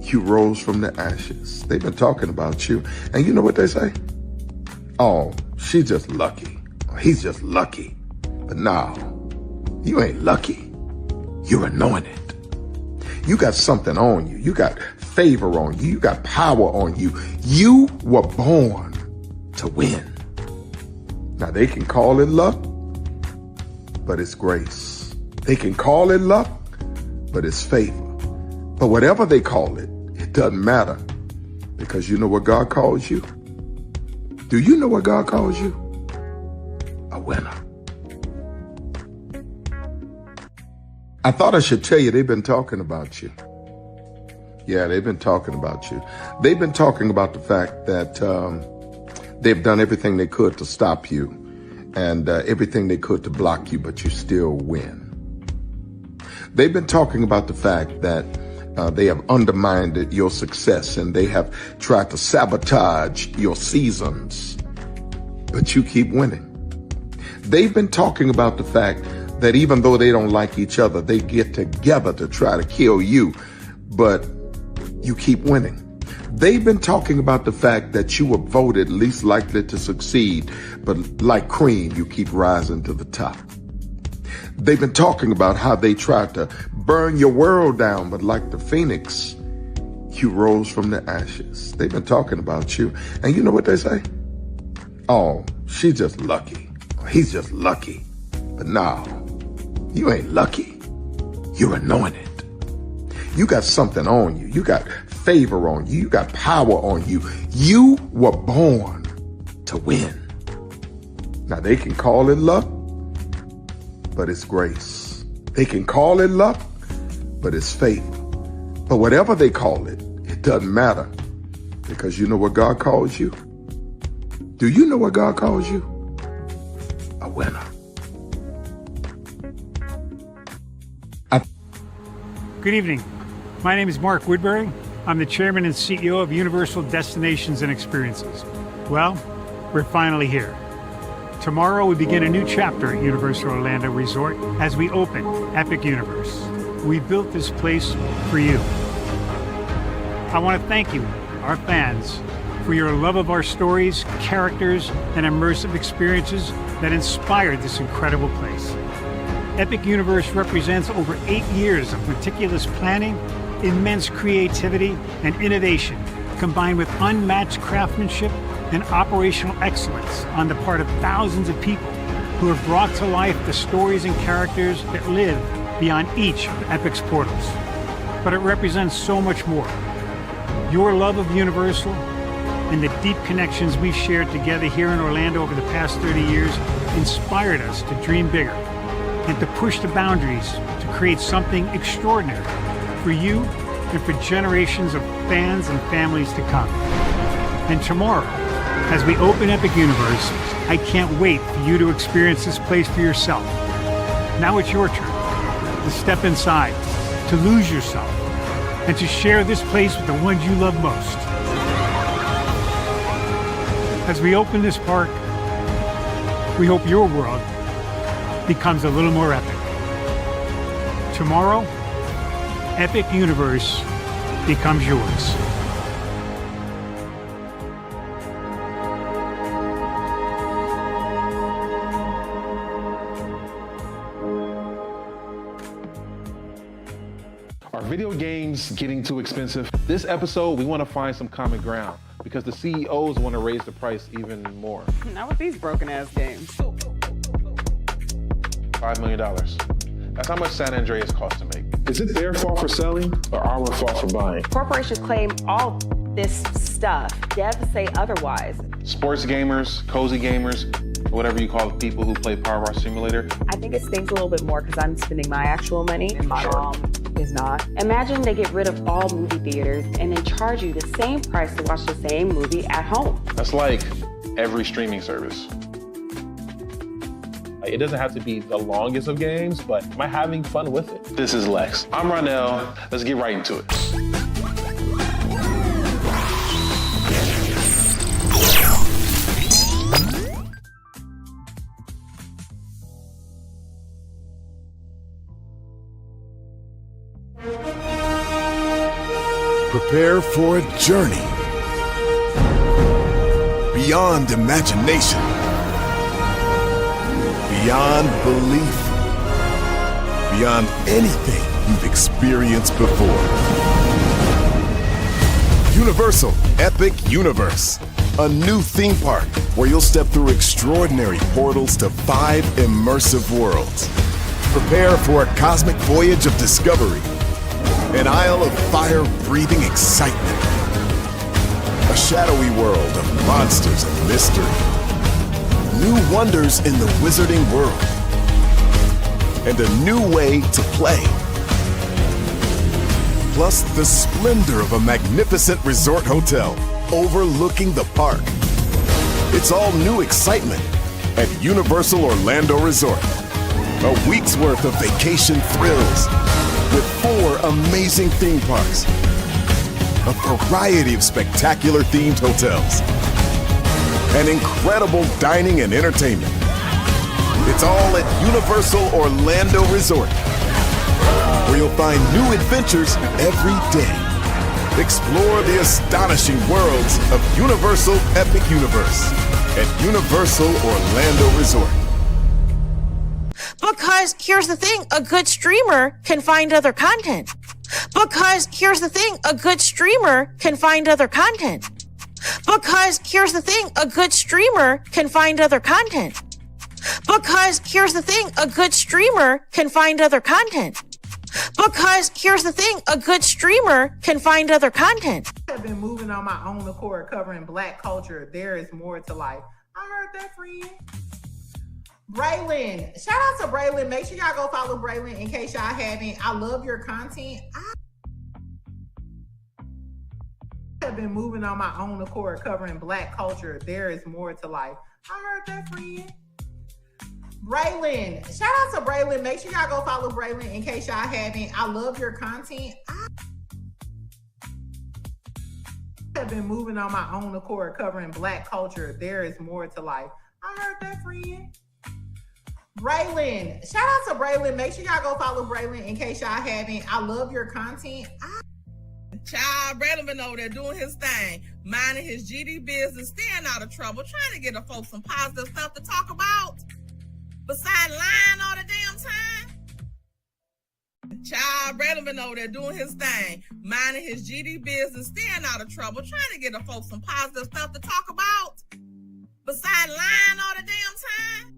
you rose from the ashes. They've been talking about you. And you know what they say? Oh, she's just lucky. He's just lucky. But no, you ain't lucky. You're anointed. You got something on you. You got favor on you. You got power on you. You were born to win. Now they can call it luck, but it's grace. They can call it luck, but it's favor. But whatever they call it, it doesn't matter, because you know what God calls you? Do you know what God calls you? A winner. I thought I should tell you they've been talking about you. Yeah, they've been talking about you. They've been talking about the fact that they've done everything they could to stop you and everything they could to block you, but you still win. They've been talking about the fact that they have undermined your success and they have tried to sabotage your seasons, but you keep winning. They've been talking about the fact that even though they don't like each other, they get together to try to kill you, but you keep winning. They've been talking about the fact that you were voted least likely to succeed, but like cream, you keep rising to the top. They've been talking about how they tried to burn your world down, but like the phoenix, you rose from the ashes. They've been talking about you. And you know what they say? Oh, she's just lucky. He's just lucky. But no, you ain't lucky. You're anointed. You got something on you. You got favor on you. You got power on you. You were born to win. Now they can call it luck, but it's grace. They can call it luck, but it's favor. But whatever they call it, it doesn't matter, because you know what God calls you? Do you know what God calls you? A winner.
Good evening. My name is Mark Woodbury. I'm the chairman and CEO of Universal Destinations and Experiences. Well, we're finally here. Tomorrow we begin a new chapter at Universal Orlando Resort as we open Epic Universe. We built this place for you. I want to thank you, our fans, for your love of our stories, characters, and immersive experiences that inspired this incredible place. Epic Universe represents over 8 years of meticulous planning, immense creativity, and innovation, combined with unmatched craftsmanship and operational excellence on the part of thousands of people who have brought to life the stories and characters that live beyond each of Epic's portals. But it represents so much more. Your love of Universal and the deep connections we've shared together here in Orlando over the past 30 years inspired us to dream bigger and to push the boundaries to create something extraordinary for you and for generations of fans and families to come. And tomorrow, as we open Epic Universe, I can't wait for you to experience this place for yourself. Now it's your turn to step inside, to lose yourself, and to share this place with the ones you love most. As we open this park, we hope your world becomes a little more epic. Tomorrow, Epic Universe becomes yours.
Are video games getting too expensive? This episode, we want to find some common ground because the CEOs want to raise the price even more.
Not with these broken-ass games.
$5 million. That's how much San Andreas costs to make. Is it their fault for selling or our fault for buying?
Corporations claim all this stuff. Devs say otherwise.
Sports gamers, cozy gamers, whatever you call the people who play Power Wash Simulator.
I think it stings a little bit more because I'm spending my actual money and my mom is not. Imagine they get rid of all movie theaters and then charge you the same price to watch the same movie at home.
That's like every streaming service. It doesn't have to be the longest of games, but am I having fun with it? This is Lex. I'm Ronell. Let's get right into it.
Prepare for a journey beyond imagination, beyond belief, beyond anything you've experienced before. Universal Epic Universe, a new theme park where you'll step through extraordinary portals to 5 immersive worlds. Prepare for a cosmic voyage of discovery, an isle of fire-breathing excitement, a shadowy world of monsters and mystery, new wonders in the wizarding world, and a new way to play. Plus the splendor of a magnificent resort hotel overlooking the park. It's all new excitement at Universal Orlando Resort. A week's worth of vacation thrills with 4 amazing theme parks, a variety of spectacular themed hotels, and incredible dining and entertainment. It's all at Universal Orlando Resort, where you'll find new adventures every day. Explore the astonishing worlds of Universal Epic Universe at Universal Orlando Resort.
Because here's the thing, a good streamer can find other content. Because here's the thing, a good streamer can find other content. Because here's the thing, a good streamer can find other content. Because here's the thing, a good streamer can find other content. Because here's the thing, a good streamer can find other content.
I've been moving on my own accord, covering Black culture. There is more to life. I heard that, friend. Braylon, shout out to Braylon. Make sure y'all go follow Braylon in case y'all haven't. I love your content. I have been moving on my own accord, covering Black culture. There is more to life. I heard that, friend. Braylon, shout out to Braylon. Make sure y'all go follow Braylon in case y'all haven't. I love your content. I have been moving on my own accord, covering Black culture. There is more to life. I heard that, friend. Braylon, shout out to Braylon. Make sure y'all go follow Braylon in case y'all haven't. I love your content.
Child, Braylon been over there doing his thing, minding his GD business, staying out of trouble, trying to get the folks some positive stuff to talk about. Besides lying all the damn time. Child, Braylon been over there doing his thing, minding his GD business, staying out of trouble, trying to get the folks some positive stuff to talk about. Besides lying all the damn time.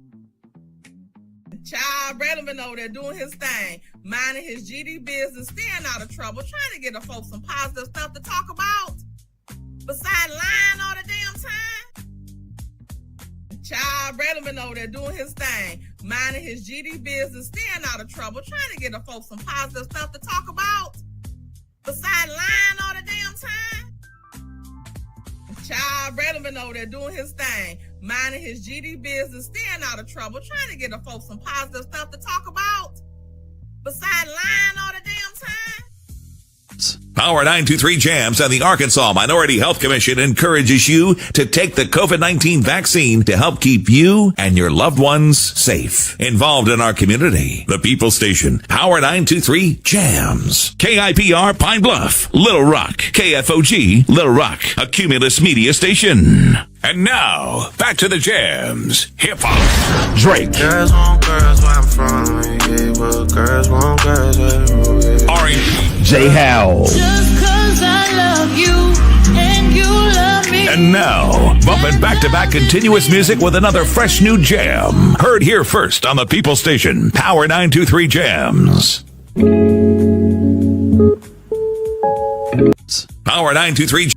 Child, Braylon been over there doing his thing, minding his GD business, staying out of trouble, trying to get the folks some positive stuff to talk about. Besides lying all the damn time. Child, Braylon been over there doing his thing, minding his GD business, staying out of trouble, trying to get the folks some positive stuff to talk about. Besides lying all the damn time. Child, Braylon been over there doing his thing, minding his GD business, staying out of trouble, trying to get the folks some positive stuff to talk about. Besides lying all the damn time.
Power 923 Jams and the Arkansas Minority Health Commission encourages you to take the COVID-19 vaccine to help keep you and your loved ones safe. Involved in our community, the People Station, Power 923 Jams. KIPR Pine Bluff, Little Rock, KFOG, Little Rock, a Cumulus media station. And now, back to the jams. Hip-hop. Drake.
Girls want girls where I'm from. Yeah, well, girls want girls where
R&B. J. Howell.
Just 'cause I love you and you love me.
And now, bumping back-to-back continuous music with another fresh new jam. Heard here first on the People Station, Power 923 Jams. Power 923